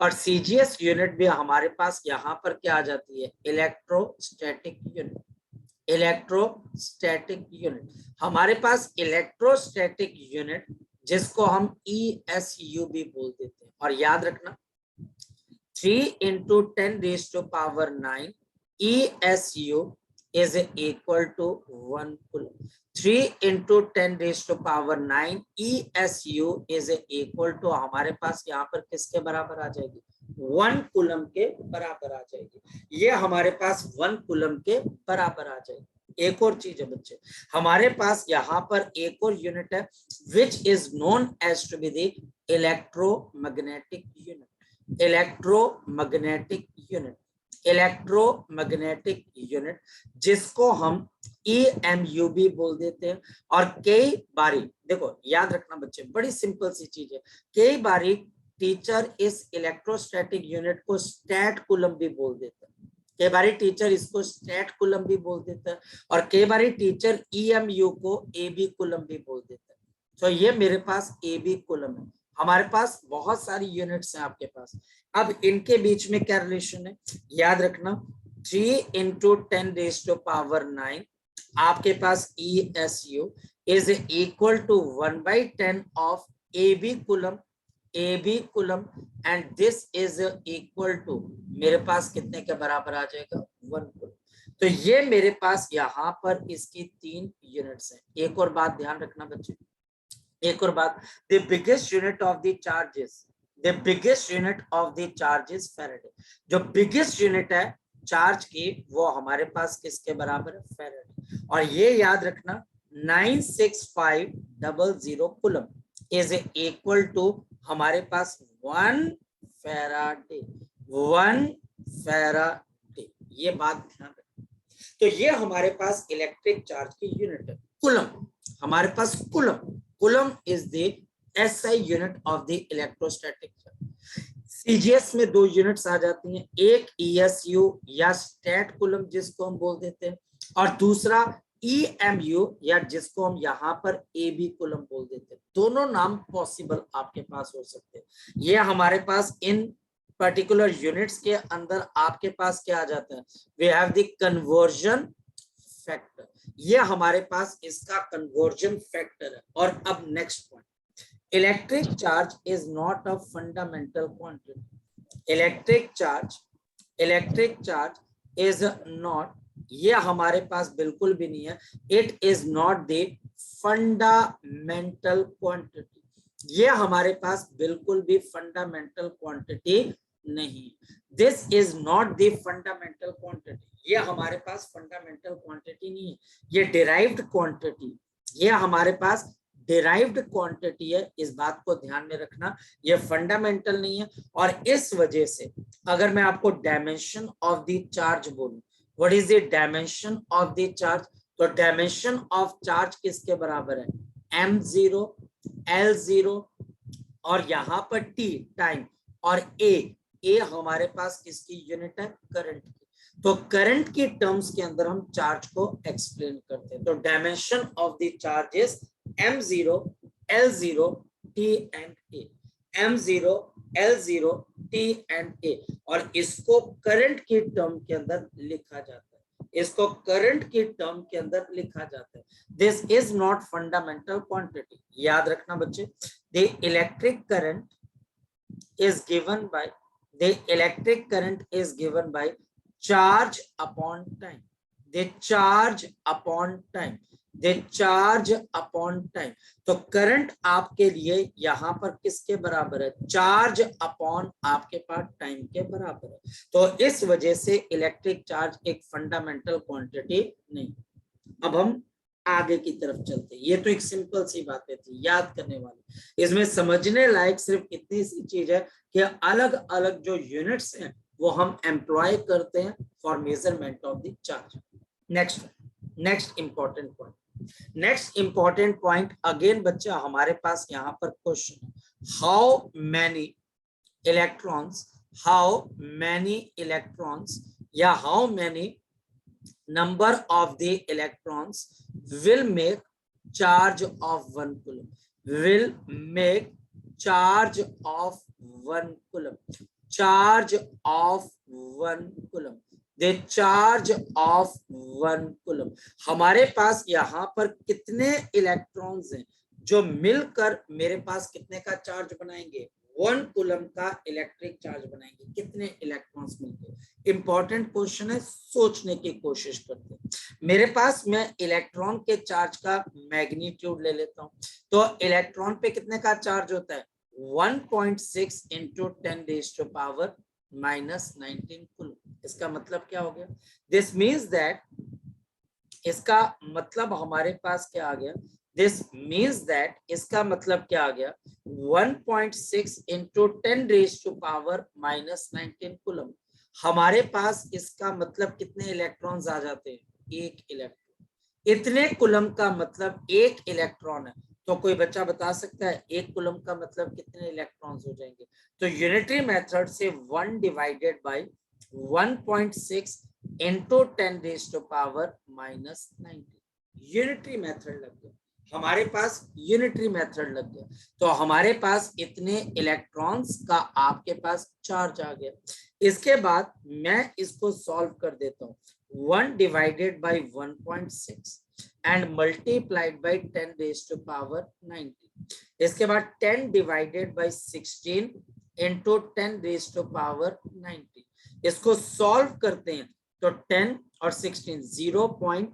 और CGS यूनिट भी हमारे पास यहाँ पर क्या आ जाती है? Electrostatic unit. इलेक्ट्रोस्टैटिक यूनिट हमारे पास इलेक्ट्रोस्टैटिक यूनिट जिसको हम ESU भी बोल देते हैं। और याद रखना 3 into 10⁻⁹ ESU is equal to 1 coulomb. 3 into 10⁻⁹ ESU is equal to हमारे पास यहाँ पर किसके बराबर आ जाएगी? 1 कूलम के बराबर आ जाएगी। ये हमारे पास 1 कूलम के बराबर आ जाएगी। एक और चीज है बच्चे, हमारे पास यहाँ पर एक और यूनिट है which is known as to be the electromagnetic unit. Electromagnetic unit, electromagnetic unit जिसको हम EMU भी बोल देते हैं। और कई बारी देखो याद रखना बच्चे, बड़ी सिंपल सी चीज है, कई बारी टीचर इस इलेक्ट्रोस्टैटिक यूनिट को स्टैट कूलम भी बोल देता है, कई बारी टीचर इसको स्टैट कूलम भी बोल देता है और कई बारी टीचर EMU को AB कूलम भी बोल देता है। तो ये मेरे पास AB कूलम है। हमारे पास बहुत सारी यूनिट्स हैं आपके पास। अब इनके बीच में क्या रिलेशन है याद रखना, 3 into 10⁻⁹ आपके पास ESU is equal to 1/10 of AB coulomb, AB coulomb, and this is equal to मेरे पास कितने के बराबर आ जाएगा? 1 कूलम। तो ये मेरे पास यहाँ पर इसकी 3 यूनिट्स हैं। एक और बात ध्यान रखना बच्चे, एक और बात, the biggest unit of the charges, the biggest unit of the charges Faraday. जो बिगेस्ट यूनिट है चार्ज की वो हमारे पास किसके बराबर है? फैराडे। और ये याद रखना 96500 कूलम इज इक्वल टू हमारे पास 1 फैराडे, 1 फैराडे। ये बात ध्यान रखना। तो ये हमारे पास इलेक्ट्रिक चार्ज की यूनिट है कूलम। हमारे पास coulomb, coulomb is the SI unit of the electrostatic charge. CGS में 2 यूनिट्स आ जाती हैं, एक ESU या स्टैट कूलम जिसको हम बोल देते हैं और दूसरा EMU या जिसको हम यहाँ पर AB कूलम बोल देते हैं। दोनों नाम पॉसिबल आपके पास हो सकते हैं। ये हमारे पास इन पर्टिकुलर यूनिट्स के अंदर आपके पास क्या आ जाता है? We have the conversion factor. ये हमारे पास इसका कन्वर्जन फैक्टर है। और अब next point, electric charge is not a fundamental quantity. Electric charge is not, ये हमारे पास बिल्कुल भी नहीं है, it is not the fundamental quantity. ये हमारे पास बिल्कुल भी फंडामेंटल क्वांटिटी नहीं। This is not the fundamental quantity, ये हमारे पास फंडामेंटल क्वांटिटी नहीं है, ये डिराइव्ड क्वांटिटी, ये हमारे पास डिराइव्ड क्वांटिटी है। इस बात को ध्यान में रखना, ये फंडामेंटल नहीं है। और इस वजह से अगर मैं आपको डायमेंशन ऑफ द चार्ज बोलूं what is the dimension of the charge? तो डायमेंशन ऑफ चार्ज किसके बराबर है? m0 l0 और यहाँ पर t टाइम और a हमारे पास किसकी यूनिट है? करंट की। तो करंट की टर्म्स के अंदर हम चार्ज को एक्सप्लेन करते हैं। तो dimension of the charge is m0 l0 t and a, m0 l0 t and a, और इसको करंट की टर्म के अंदर लिखा जाता है, इसको करंट की टर्म के अंदर लिखा जाता है। This is not fundamental quantity, याद रखना बच्चे। The electric current is given by charge upon time, the charge upon time। तो करंट आपके लिए यहाँ पर किसके बराबर है? चार्ज अपॉन आपके पास टाइम के बराबर है। तो इस वजह से इलेक्ट्रिक चार्ज एक फंडामेंटल क्वांटिटी नहीं। अब हम आगे की तरफ चलते हैं। ये तो एक सिंपल सी बातें थी, याद करने वाली। इसमें समझने लायक सिर्फ इतनी सी चीज है कि अलग अलग जो यूनिट्स हैं वो हम एम्प्लॉय करते हैं for measurement of the charge. Next important point again बच्चा हमारे पास यहाँ पर क्वेश्चन है, हाउ मैनी इलेक्ट्रॉन्स या how many number of the electrons will make charge of 1 coulomb, will make charge of 1 coulomb, charge of 1 coulomb, the charge of 1 coulomb। हमारे पास यहाँ पर कितने इलेक्ट्रॉन्स हैं जो मिलकर मेरे पास कितने का चार्ज बनाएंगे? 1 कूलम का इलेक्ट्रिक चार्ज बनाएंगे। कितने इलेक्ट्रॉन्स मिलते हैं? इंपॉर्टेंट क्वेश्चन है, सोचने की कोशिश करते हैं। मेरे पास मैं इलेक्ट्रॉन के चार्ज का मैग्नीट्यूड ले लेता हूं। तो इलेक्ट्रॉन पे कितने का चार्ज होता है? 1.6 इंटू 10⁻⁻19 कूलम। इसका मतलब क्या हो गया? दिस मीन्स दैट, इसका मतलब हमारे पास क्या आ गया? दिस मीन्स दैट, इसका मतलब क्या आ गया? 1.6 इंटू 10⁻⁻19 कूलम। हमारे पास इसका मतलब कितने इलेक्ट्रॉन्स आ जाते हैं? 1 इलेक्ट्रॉन। इतने कूलम का मतलब 1 इलेक्ट्रॉन है। तो कोई बच्चा बता सकता है 1 कूलम का मतलब कितने इलेक्ट्रॉन्स हो जाएंगे? तो यूनिटरी मेथड से 1 divided by 1.6 into 10⁻⁻19 unitary method लग गया। हमारे पास यूनिटरी मेथड लग गया तो हमारे पास इतने इलेक्ट्रॉन्स का आपके पास चार्ज आ गया। इसके बाद मैं इसको सॉल्व कर देता हूँ। 1 divided by 1.6 and multiplied by 10⁻⁹। इसके बाद 10 डिवाइडेड बाय 16 इंटू 10⁻⁹। इसको सॉल्व करते हैं तो 10 और 16 0.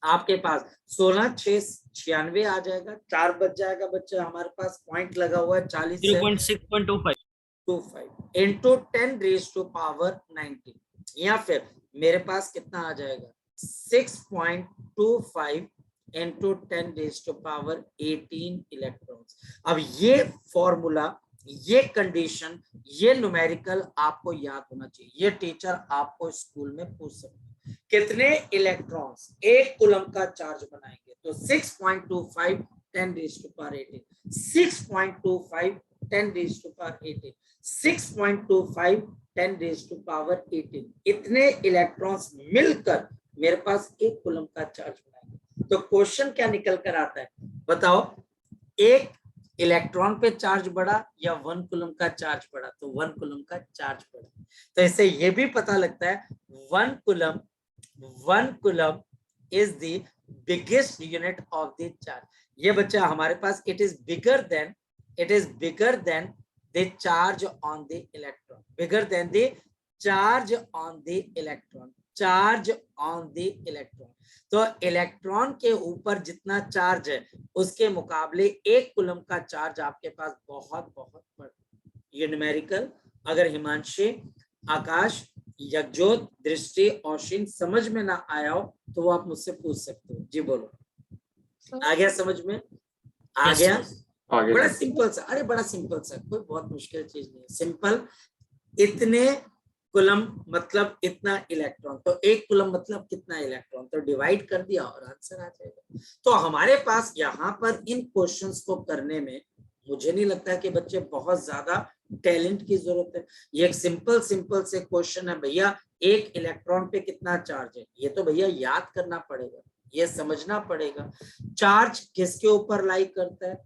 आपके पास 16 6 96 आ जाएगा, 4 बच जाएगा बच्चा। हमारे पास पॉइंट लगा हुआ है 40 से 0.625 इंटू 10⁻⁹ या फिर मेरे पास कितना आ जाएगा? 6.25 इंटू 10⁻18 इलेक्ट्रॉन्स। अब ये फॉर्मूला, ये कंडीशन, ये न्यूमेरिकल आपको याद होना चाहिए। ये टीचर आपको स्कूल में पूछ सकते हैं कितने इलेक्ट्रॉन्स 1 कूलम का चार्ज बनाएंगे। तो 6.25 10⁻18, 6.25 10⁻18, 6.25 10⁻18 इतने इलेक्ट्रॉन्स मिलकर मेरे पास 1 कूलम का चार्ज बनाएंगे। तो क्वेश्चन क्या निकल कर आता है बताओ? 1 इलेक्ट्रॉन पे चार्ज बढ़ा या 1 कूलम का चार्ज बढ़ा? तो 1 कूलम का चार्ज बढ़ा। तो इससे ये भी पता लगता है 1 coulomb is the biggest unit of the charge। ये बच्चा हमारे पास it is bigger than the charge on the electron, bigger than the charge on the electron, charge on the electron। तो इलेक्ट्रॉन के ऊपर जितना चार्ज है उसके मुकाबले 1 कूलम का चार्ज आपके पास बहुत बहुत बड़ा। ये न्यूमेरिकल अगर हिमांशी, आकाश, यज्ञोत, दृष्टि, औशिन समझ में ना आया हो तो वो आप मुझसे पूछ सकते हो। जी बोलो, आ गया समझ में? आ गया? बड़ा सिंपल सा, अरे बड़ा सिंपल सा, कोई बहुत मुश्किल चीज नहीं है, सिंपल। इतने कुलम मतलब इतना इलेक्ट्रॉन, तो एक कुलम मतलब कितना इलेक्ट्रॉन, तो डिवाइड कर दिया और आंसर आ जाएगा। तो हमारे पास यहाँ पर इन क्वेश्चंस को करने में मुझे नहीं लगता कि बच्चे बहुत ज्यादा टैलेंट की जरूरत है। ये एक सिंपल सिंपल से क्वेश्चन है भैया, एक इलेक्ट्रॉन पे कितना चार्ज है, ये तो भैया याद करना पड़ेगा, ये समझना पड़ेगा। चार्ज किसके ऊपर लाई करता है,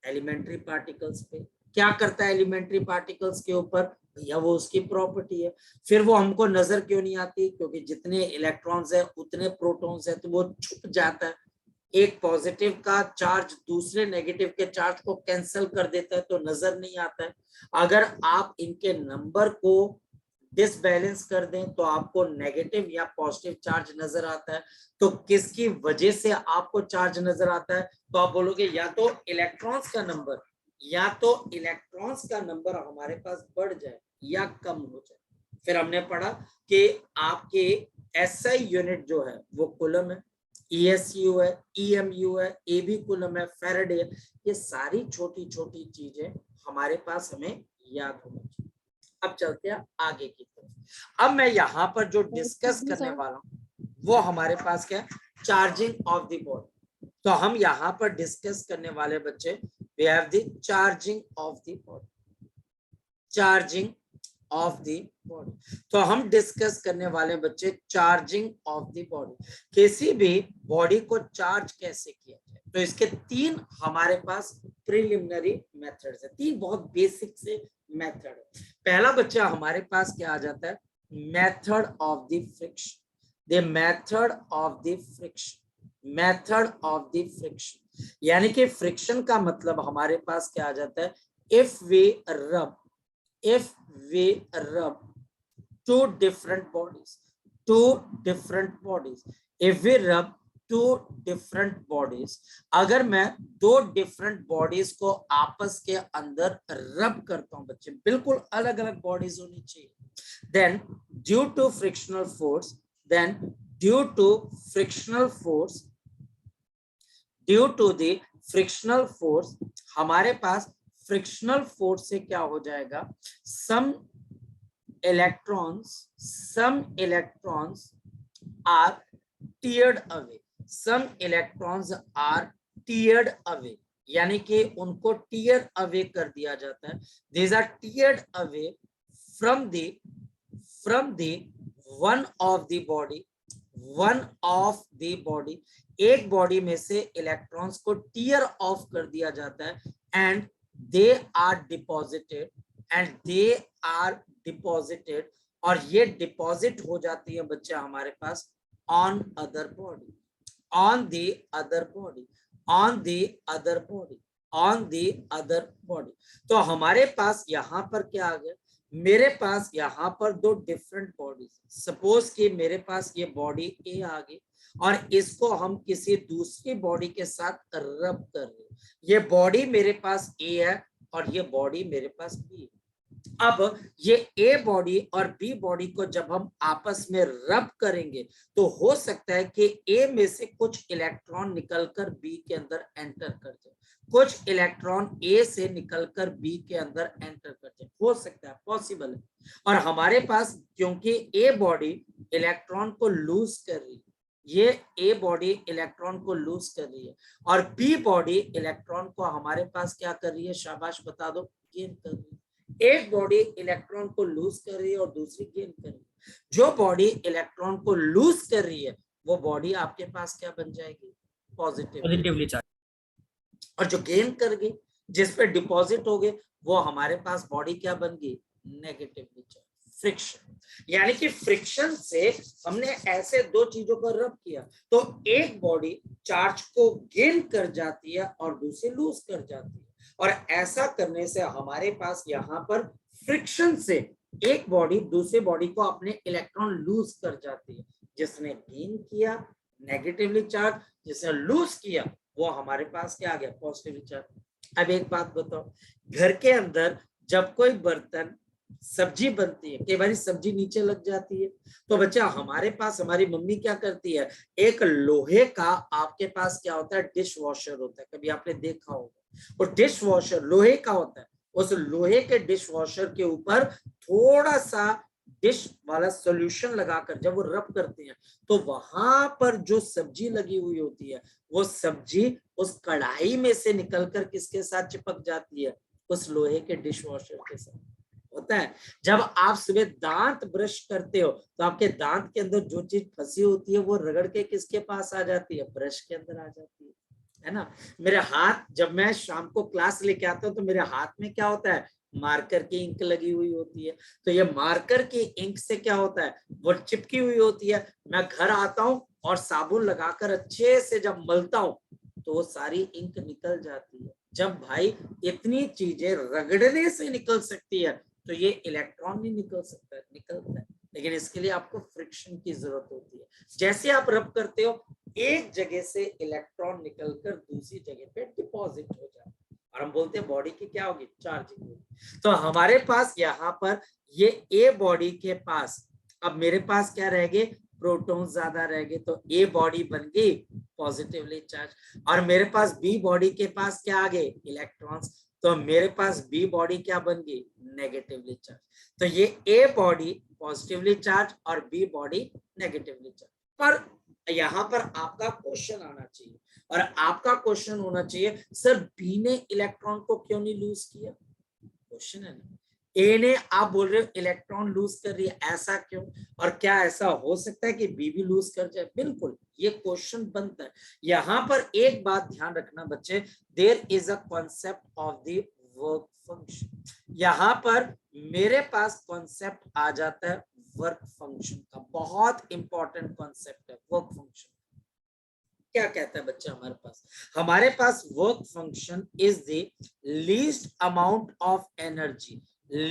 एलिमेंट्री पार्टिकल्स पे। क्या करता है एलिमेंट्री पार्टिकल्स के ऊपर, भैया वो उसकी प्रॉपर्टी है। फिर वो हमको नजर क्यों नहीं आती, क्योंकि जितने इलेक्ट्रॉन्स है उतने प्रोटॉन्स है, तो वो छुप जाता है। एक पॉजिटिव का चार्ज दूसरे नेगेटिव के चार्ज को कैंसिल कर देता है, तो नजर नहीं आता है। अगर आप इनके नंबर को डिसबैलेंस कर दें तो आपको नेगेटिव या पॉजिटिव चार्ज नजर आता है। तो किसकी वजह से आपको चार्ज नजर आता है, तो आप बोलोगे या तो इलेक्ट्रॉन्स का नंबर, या तो इलेक्ट्रॉन्स का नंबर हमारे पास बढ़ जाए या कम हो जाए। फिर हमने पढ़ा कि आपके एसआई यूनिट जो है वो कूलम है, ESU है, EMU है, ए भी कूलम है, फैराडे है। ये सारी छोटी छोटी चीजें हमारे पास हमें याद होनी चाहिए। अब चलते हैं आगे की तरफ। अब मैं यहाँ पर जो डिस्कस करने वाला हूँ वो हमारे पास क्या है, चार्जिंग ऑफ द बॉडी। तो हम यहाँ पर डिस्कस करने वाले बच्चे, we have the charging of the body, charging of the body. तो हम डिस्कस करने वाले बच्चे चार्जिंग ऑफ द बॉडी, किसी भी बॉडी को चार्ज कैसे किया जाए। तो इसके तीन हमारे पास प्रिलिमिनरी मेथड्स है, तीन बहुत बेसिक से मेथड है। पहला बच्चा हमारे पास क्या आ जाता है, method of the friction, the method of the friction, method of the friction. यानी कि फ्रिक्शन का मतलब हमारे पास क्या आ जाता है, इफ वी रब two different bodies, if we rub two different bodies, अगर मैं दो different bodies को आपस के अंदर रब करता हूं बच्चे, बिल्कुल अलग अलग bodies होनी चाहिए, then due to frictional force, due to the frictional force हमारे पास फ्रिक्शनल फोर्स से क्या हो जाएगा, some electrons are teared away, some electrons are teared away, यानी कि उनको टीयर अवे कर दिया जाता है। these are teared away from the one of the body, एक बॉडी में से इलेक्ट्रॉन्स को टीयर ऑफ कर दिया जाता है, एंड they are deposited, और ये डिपॉजिट हो जाती है बच्चा हमारे पास on other body, on the other body। तो हमारे पास यहाँ पर क्या आ गया, मेरे पास यहाँ पर दो डिफरेंट बॉडीज, सपोज कि मेरे पास ये बॉडी ए आ गई और इसको हम किसी दूसरी बॉडी के साथ रब कर रहे हैं। ये बॉडी मेरे पास ए है और ये बॉडी मेरे पास बी। अब ये ए बॉडी और बी बॉडी को जब हम आपस में रब करेंगे तो हो सकता है कि ए में से कुछ इलेक्ट्रॉन निकलकर बी के अंदर एंटर कर जाए, कुछ इलेक्ट्रॉन ए से निकलकर बी के अंदर एंटर कर जाए, हो सकता है, पॉसिबल है। और हमारे पास क्योंकि ए बॉडी इलेक्ट्रॉन को लूज कर रही है, ये ए बॉडी इलेक्ट्रॉन को लूज कर रही है, और बी बॉडी इलेक्ट्रॉन को हमारे पास क्या कर रही है, शाबाश बता दो, गेन कर रही है। एक बॉडी इलेक्ट्रॉन को लूज कर रही है और दूसरी गेन कर रही है। जो बॉडी इलेक्ट्रॉन को लूज कर रही है वो बॉडी आपके पास क्या बन जाएगी, पॉजिटिवली चार्ज, और जो गेन कर गई, जिस पे डिपॉजिट हो गए, वो हमारे पास बॉडी क्या बन गई, नेगेटिवली चार्ज। फ्रिक्शन, यानी कि फ्रिक्शन से हमने ऐसे दो चीजों को रब किया तो एक बॉडी चार्ज को गेन कर जाती है और दूसरी लूज कर जाती है, और ऐसा करने से हमारे पास यहाँ पर फ्रिक्शन से एक बॉडी दूसरी बॉडी को अपने इलेक्ट्रॉन लूज कर जाती है। जिसने गेन किया नेगेटिवली चार्ज, जिसने लूज किया वो हमारे पास क्या आ गया, पॉजिटिवली चार्ज। अब एक बात बताओ, घर के अंदर जब कोई बर्तन सब्जी बनती है, कई बार सब्जी नीचे लग जाती है, तो बच्चा हमारे पास हमारी मम्मी क्या करती है, एक लोहे का आपके पास क्या होता है, डिश वॉशर होता है, कभी आपने देखा होगा, और डिश वॉशर लोहे का होता है, उस लोहे के डिश वॉशर के ऊपर थोड़ा सा डिश वाला सॉल्यूशन लगाकर जब वो रब करते हैं तो वहां पर जो सब्जी लगी हुई होती है वो सब्जी उस कढ़ाई में से निकलकर किसके साथ चिपक जाती है, उस लोहे के डिश वॉशर के साथ होता है। जब आप सुबह दांत ब्रश करते हो तो आपके दांत के अंदर जो चीज फंसी होती है वो रगड़ के किसके पास आ जाती है, ब्रश के अंदर आ जाती है ना। मेरे हाथ, जब मैं शाम को क्लास लेके आता हूँ तो मेरे हाथ में क्या होता है, मार्कर की इंक लगी हुई होती है। तो ये मार्कर की इंक से क्या होता है, वो चिपकी हुई होती है। मैं घर आता हूँ और साबुन लगाकर अच्छे से जब मलता हूँ तो वो सारी इंक निकल जाती है। जब भाई इतनी चीजें रगड़ने से निकल सकती है तो ये इलेक्ट्रॉन नहीं निकल सकता, निकलता है, लेकिन इसके लिए आपको फ्रिक्शन की जरूरत होती है। जैसे आप रब करते हो एक जगह से इलेक्ट्रॉन निकलकर दूसरी जगह पे डिपॉजिट हो जाता है और हम बोलते हैं बॉडी की क्या होगी, चार्जिंग होगी। तो हमारे पास यहाँ पर ये ए बॉडी के पास, अब मेरे पास क्या रह गए, प्रोटॉन ज्यादा रह गए, तो ए बॉडी बन गई पॉजिटिवली चार्ज और मेरे पास बी बॉडी के पास क्या आ गए, इलेक्ट्रॉन्स, तो मेरे पास बी बॉडी क्या बन गई, नेगेटिवली चार्ज। तो ये ए बॉडी पॉजिटिवली चार्ज और बी बॉडी नेगेटिवली चार्ज। पर यहाँ पर आपका क्वेश्चन आना चाहिए और आपका क्वेश्चन होना चाहिए, सर बी ने इलेक्ट्रॉन को क्यों नहीं लूज किया, क्वेश्चन है ना। ए ने, आप बोल रहे हो इलेक्ट्रॉन लूज कर रही है, ऐसा क्यों, और क्या ऐसा हो सकता है कि बी भी लूज कर जाए, बिल्कुल ये क्वेश्चन बनता है। यहाँ पर एक बात ध्यान रखना बच्चे, there is a concept of the work function. यहाँ पर मेरे पास कॉन्सेप्ट आ जाता है वर्क फंक्शन का, बहुत इंपॉर्टेंट कॉन्सेप्ट है वर्क फंक्शन। क्या कहता है बच्चा हमारे पास work function is the least amount of energy,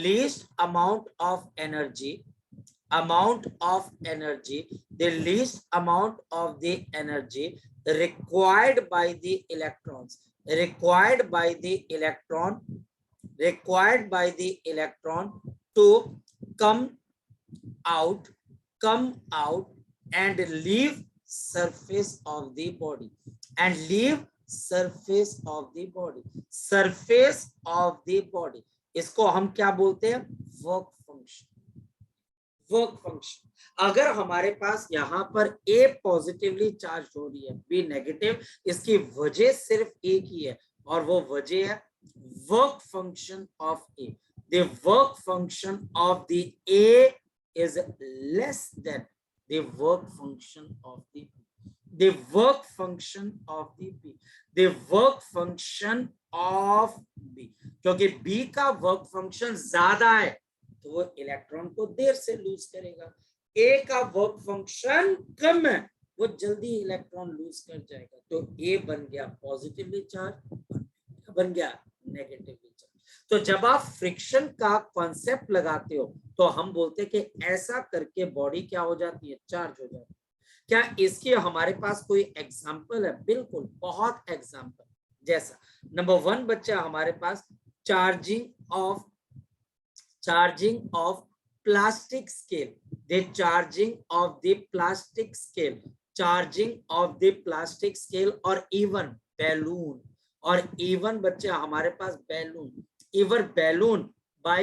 least amount of energy, the least amount of the energy required by the electrons, required by the electron to come out and leave surface of the body, surface of the body, इसको हम क्या बोलते हैं, work function. अगर हमारे पास यहाँ पर ए positively charge हो रही है, बी नेगेटिव, इसकी वजह सिर्फ एक ही है और वो वजह है work function of A. The work function of the A is less than the work function of the B. The work function of the B. The work function of B. क्योंकि B का work function ज्यादा है तो वो electron को देर से loose करेगा। A का वर्क फंक्शन कम है, वो जल्दी इलेक्ट्रॉन लूज कर जाएगा। तो A बन गया पॉजिटिवली चार्ज, बन गया नेगेटिवली चार्ज। तो जब आप फ्रिक्शन का कॉन्सेप्ट लगाते हो तो हम बोलते हैं कि ऐसा करके बॉडी क्या हो जाती है, चार्ज हो जाती है। क्या इसके हमारे पास कोई एग्जांपल है, बिल्कुल बहुत एग्जांपल। जैसा नंबर 1 बच्चा हमारे पास charging of plastic scale, the charging of the plastic scale, और इवन बैलून, और इवन बच्चा हमारे पास balloon, even balloon by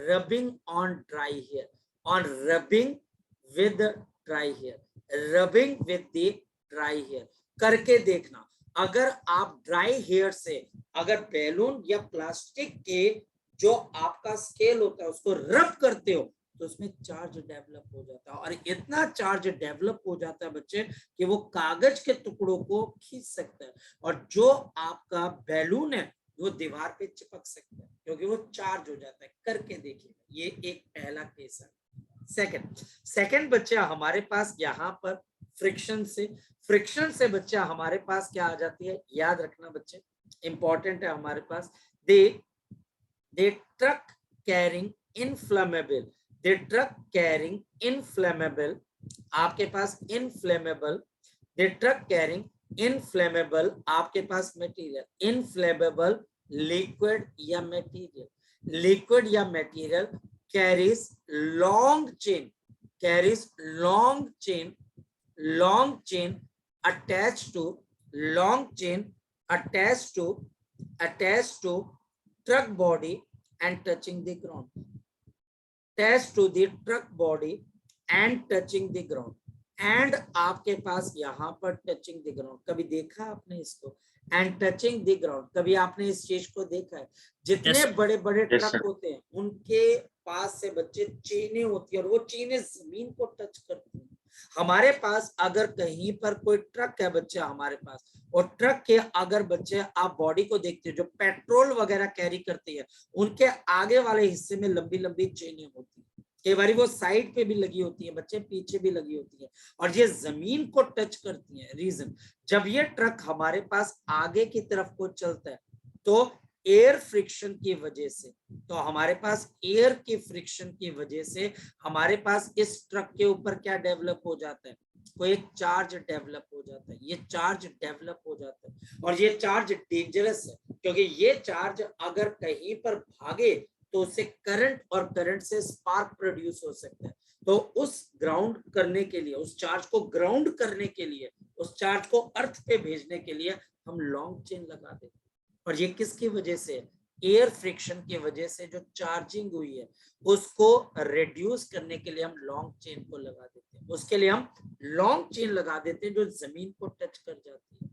rubbing on dry hair, on rubbing with dry hair, rubbing with the dry hair करके देखना। अगर आप dry hair से अगर बैलून या प्लास्टिक के जो आपका स्केल होता है उसको रब करते हो तो उसमें चार्ज डेवलप हो जाता है और इतना चार्ज डेवलप हो जाता है बच्चे कि वो कागज के टुकड़ों को खींच सकता है और जो आपका बैलून है वो दीवार पे चिपक सकता है क्योंकि वो चार्ज हो जाता है। करके देखिए, ये एक पहला केस है। सेकंड बच्चा हमारे पास यहाँ पर फ्रिक्शन से बच्चा हमारे पास क्या आ जाती है, याद रखना बच्चे, इंपॉर्टेंट है हमारे पास, दे ट्रक कैरिंग इनफ्लेमेबल, आपके पास इनफ्लेमेबल, दे ट्रक कैरिंग इनफ्लेमेबल, आपके पास मटेरियल, इनफ्लेमेबल लिक्विड या material carries long chain attached to truck body and touching the ground. attached to the truck body and touching the ground. And आपके पास यहाँ पर touching the ground, कभी देखा आपने इसको? And touching the ground, कभी आपने इस चीज को देखा है? जितने बड़े बड़े ट्रक होते हैं उनके पास से बच्चे चेनें होती है और वो चेनें जमीन को टच करती हैं। हमारे पास अगर कहीं पर कोई ट्रक है बच्चे हमारे पास, और ट्रक के अगर बच्चे आप बॉडी को देखते हो जो पेट्रोल वगैरह कैरी करती है, उनके आगे वाले हिस्से में लंबी लंबी चेनें होती है, कई बार वो साइड पे भी लगी होती है बच्चे, पीछे भी लगी होती है, और ये जमीन को टच करती है। रीजन, जब ये ट्रक हमारे पास आगे की तरफ को चलता है तो एयर फ्रिक्शन की वजह से, तो हमारे पास एयर की फ्रिक्शन की वजह से हमारे पास इस ट्रक के ऊपर क्या डेवलप हो जाता है? कोई एक चार्ज डेवलप हो जाता है। ये चार्ज डेवलप हो जाता है और ये चार्ज डेंजरस है, क्योंकि ये चार्ज अगर कहीं पर भागे तो उससे करंट, और करंट से स्पार्क प्रोड्यूस हो सकता है। तो उस ग्राउंड करने के लिए, उस चार्ज को ग्राउंड करने के लिए, उस चार्ज को अर्थ पे भेजने के लिए हम लॉन्ग चेन लगा देते हैं। और ये किसकी वजह से? एयर फ्रिक्शन की वजह से जो चार्जिंग हुई है उसको रिड्यूस करने के लिए हम लॉन्ग चेन को लगा देते हैं। उसके लिए हम लॉन्ग चेन लगा देते हैं जो जमीन को टच कर जाती है।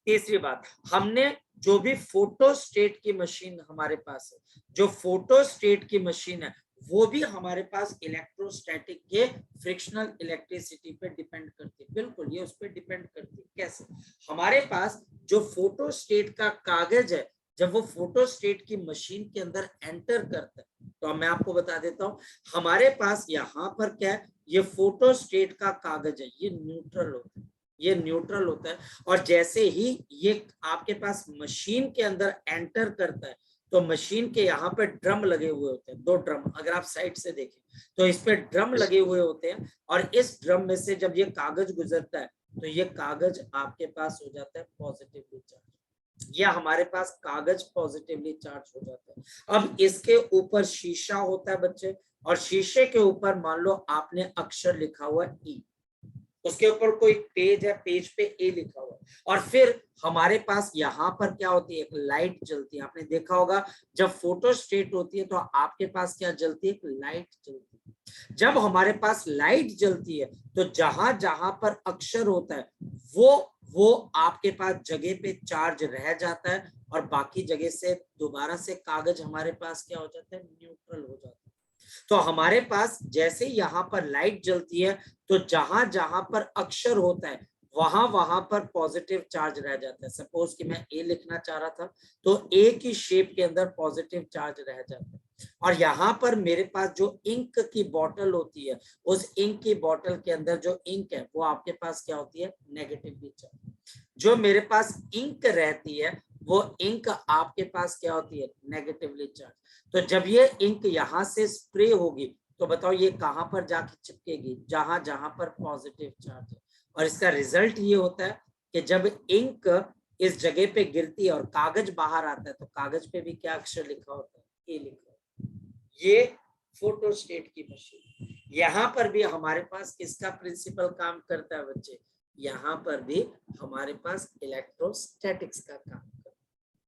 तीसरी बात, हमने जो भी फोटोस्टेट की मशीन हमारे पास है, जो फोटोस्टेट की मशीन है वो भी हमारे पास इलेक्ट्रोस्टैटिक के फ्रिक्शनल इलेक्ट्रिसिटी पे डिपेंड करती है। बिल्कुल, ये उस पर डिपेंड करती है। कैसे? हमारे पास जो फोटोस्टेट का कागज है, जब वो फोटोस्टेट की मशीन के अंदर एंटर करता है, तो मैं आपको बता देता हूं, हमारे पास यहाँ पर क्या है, ये फोटोस्टेट का कागज है, ये न्यूट्रल होता है, ये न्यूट्रल होता है। और जैसे ही ये आपके पास मशीन के अंदर एंटर करता है तो मशीन के यहाँ पे ड्रम लगे हुए होते हैं, 2 ड्रम, अगर आप साइड से देखें तो इस पे ड्रम लगे हुए होते हैं, और इस ड्रम में से जब ये कागज गुजरता है तो ये कागज आपके पास हो जाता है पॉजिटिवली चार्ज। ये हमारे पास कागज पॉजिटिवली चार्ज हो जाता है। अब इसके ऊपर शीशा होता है बच्चे, और शीशे के ऊपर मान लो आपने अक्षर लिखा हुआ है ई, उसके ऊपर कोई पेज है, पेज पे ए लिखा हुआ है, और फिर हमारे पास यहाँ पर क्या होती है? एक लाइट जलती है। आपने देखा होगा जब फोटो स्टेट होती है तो आपके पास क्या जलती है? एक लाइट जलती है। जब हमारे पास लाइट जलती है तो जहां जहां पर अक्षर होता है वो आपके पास जगह पे चार्ज रह जाता है, और बाकी जगह से दोबारा से कागज हमारे पास क्या हो जाता है? न्यूट्रल हो जाता है। तो हमारे पास जैसे यहाँ पर लाइट जलती है तो जहां जहां पर अक्षर होता है वहां वहां पर पॉजिटिव चार्ज रह जाता है। सपोज कि मैं ए लिखना चाह रहा था तो ए की शेप के अंदर पॉजिटिव चार्ज रह जाता है, और यहाँ पर मेरे पास जो इंक की बॉटल होती है, उस इंक की बॉटल के अंदर जो इंक है वो आपके पास क्या होती है? Negatively charge. जो मेरे पास इंक रहती है वो इंक आपके पास क्या होती है? Negatively charge. तो जब ये इंक यहाँ से स्प्रे होगी तो बताओ ये कहां पर जाके चिपकेगी? जहां जहां पर पॉजिटिव चार्ज है। और इसका रिजल्ट ये होता है कि जब इंक इस जगह पे गिरती है और कागज बाहर आता है तो कागज पे भी क्या अक्षर लिखा होता है? ए लिखा होता है। ये फोटोस्टेट की मशीन, यहाँ पर भी हमारे पास किसका प्रिंसिपल काम करता है बच्चे? यहाँ पर भी हमारे पास इलेक्ट्रोस्टैटिक्स का काम करता है।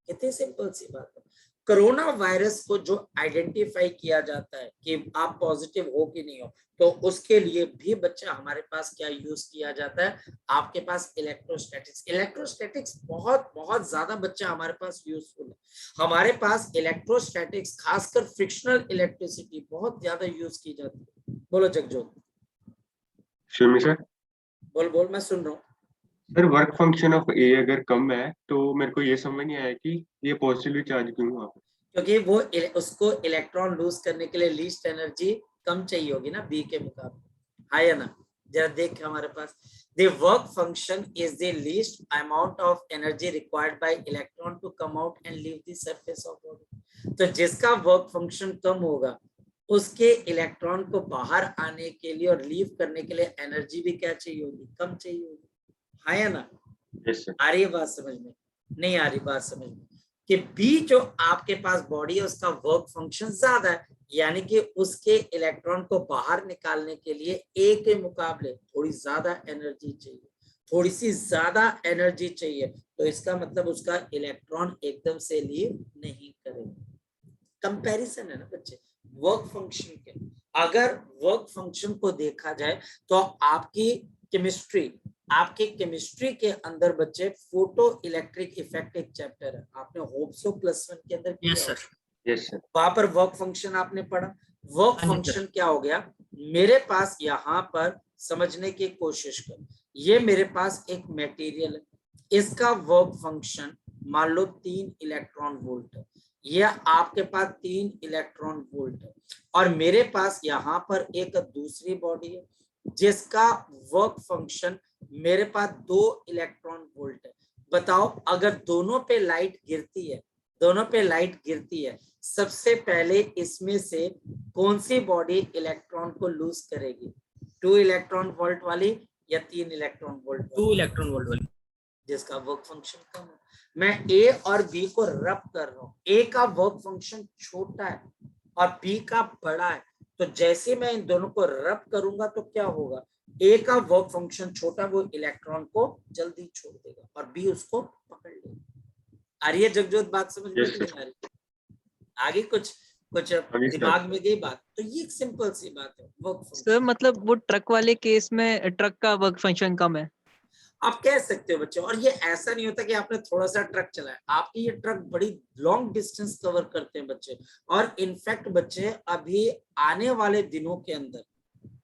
कितनी सिंपल सी बात है। कोरोना वायरस को जो आइडेंटिफाई किया जाता है कि आप पॉजिटिव हो कि नहीं हो, तो उसके लिए भी बच्चा हमारे पास क्या यूज किया जाता है? आपके पास इलेक्ट्रोस्टैटिक्स। इलेक्ट्रोस्टैटिक्स बहुत बहुत ज्यादा बच्चा हमारे पास यूजफुल है। हमारे पास इलेक्ट्रोस्टैटिक्स खासकर फ्रिक्शनल इलेक्ट्रिसिटी बहुत ज्यादा यूज की जाती है। बोलो जगजोत। सर बोल बोल, मैं सुन रहा हूँ। सर वर्क फंक्शन ऑफ ए अगर कम है तो मेरे को ये समझ नहीं आया कि ये पॉजिटिवली चार्ज क्यों हुआ। क्योंकि वो उसको इलेक्ट्रॉन लूज करने के लिए लीस्ट एनर्जी कम चाहिए होगी ना बी के मुकाबले, हाँ या ना? जरा देख हमारे पास, the work function is the least amount of energy required by electron to come out and leave the surface of body। तो जिसका वर्क फंक्शन कम होगा उसके इलेक्ट्रॉन को बाहर आने के लिए और लीव करने के लिए एनर्जी भी क्या चाहिए होगी? कम चाहिए होगी, हाँ या ना? आ रही है बात समझ में? नहीं आ रही बात समझ में? कि बी जो आपके पास बॉडी है उसका वर्क फंक्शन ज्यादा है, यानी कि उसके इलेक्ट्रॉन को बाहर निकालने के लिए ए के मुकाबले थोड़ी ज्यादा एनर्जी चाहिए, थोड़ी सी ज्यादा एनर्जी चाहिए। तो इसका मतलब उसका इलेक्ट्रॉन एकदम से लीव नहीं करेगा। कंपैरिजन है ना बच्चे, वर्क फंक्शन के, अगर वर्क फंक्शन को देखा जाए तो आपकी केमिस्ट्री के अंदर बच्चे फोटो इलेक्ट्रिक इफेक्ट एक चैप्टर है, आपने होप्सो +1 के अंदर किया यस सर। Yes sir. वहां पर वर्क फंक्शन आपने पढ़ा। वर्क हाँ जी, फंक्शन क्या हो गया मेरे पास, यहाँ पर समझने की कोशिश कर, ये मेरे पास एक मटेरियल है, इसका वर्क फंक्शन मान लो 3 इलेक्ट्रॉन वोल्ट है, ये आपके पास 3 इलेक्ट्रॉन वोल्ट है, और मेरे पास यहाँ पर एक दूसरी बॉडी है जिसका वर्क फंक्शन मेरे पास 2 इलेक्ट्रॉन वोल्ट है। बताओ अगर दोनों पे लाइट गिरती है, सबसे पहले इसमें से कौन सी बॉडी इलेक्ट्रॉन को लूज करेगी, 2 इलेक्ट्रॉन वोल्ट वाली या 3 इलेक्ट्रॉन वोल्ट वाली? 2 इलेक्ट्रॉन वोल्ट वाली, जिसका वर्क फंक्शन कम है। मैं ए और बी को रब कर रहा हूँ, ए का वर्क फंक्शन छोटा है और बी का बड़ा है, तो जैसे मैं इन दोनों को रब करूंगा तो क्या होगा, ए का वर्क फंक्शन छोटा, वो इलेक्ट्रॉन को जल्दी छोड़ देगा और बी उसको पकड़ लेगा। आ रही है जगजोत बात समझ में? नहीं आ रही? आगे कुछ दिमाग में गई बात? तो ये एक सिंपल सी बात है वर्क फंक्शन। सर मतलब वो ट्रक वाले केस में ट्रक का वर्क फंक्शन कम है, आप कह सकते हो बच्चे, और ये ऐसा नहीं होता कि आपने थोड़ा सा ट्रक चलाया, आपकी ये ट्रक बड़ी लॉन्ग डिस्टेंस कवर करते हैं बच्चे, और इनफैक्ट बच्चे अभी आने वाले दिनों के अंदर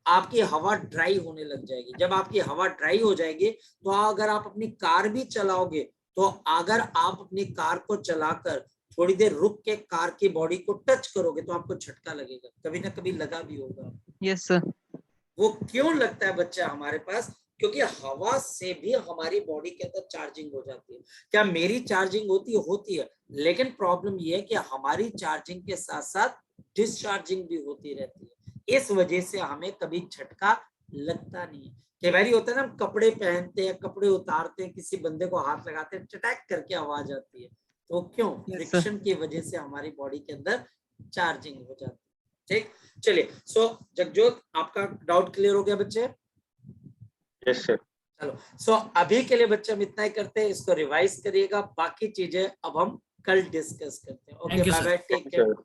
आपकी हवा ड्राई होने लग जाएगी। जब आपकी हवा ड्राई हो जाएगी तो अगर आप अपनी कार भी चलाओगे, तो अगर आप अपनी कार को चलाकर थोड़ी देर रुक के कार की बॉडी को टच करोगे तो आपको झटका लगेगा, कभी ना कभी लगा भी होगा। Yes sir. वो क्यों लगता है बच्चा हमारे पास? क्योंकि हवा से भी हमारी बॉडी के अंदर चार्जिंग हो जाती है। क्या मेरी चार्जिंग होती है, लेकिन प्रॉब्लम ये है कि हमारी चार्जिंग के साथ साथ डिस्चार्जिंग भी होती रहती है, इस वजह से हमें कभी झटका लगता नहीं है। कई बार होता है ना, हम कपड़े पहनते हैं, कपड़े उतारते हैं, किसी बंदे को हाथ लगाते हैं, चटैक करके आवाज आती है, तो क्यों? फ्रिक्शन की वजह से हमारी बॉडी के अंदर चार्जिंग हो जाती है। ठीक, चलिए। सो जगजोत, आपका डाउट क्लियर हो गया बच्चे? Yes sir. चलो, सो अभी के लिए बच्चे हम इतना ही करते हैं, इसको रिवाइज करिएगा, बाकी चीजें अब हम कल डिस्कस करते हैं। Okay, bye bye, take care.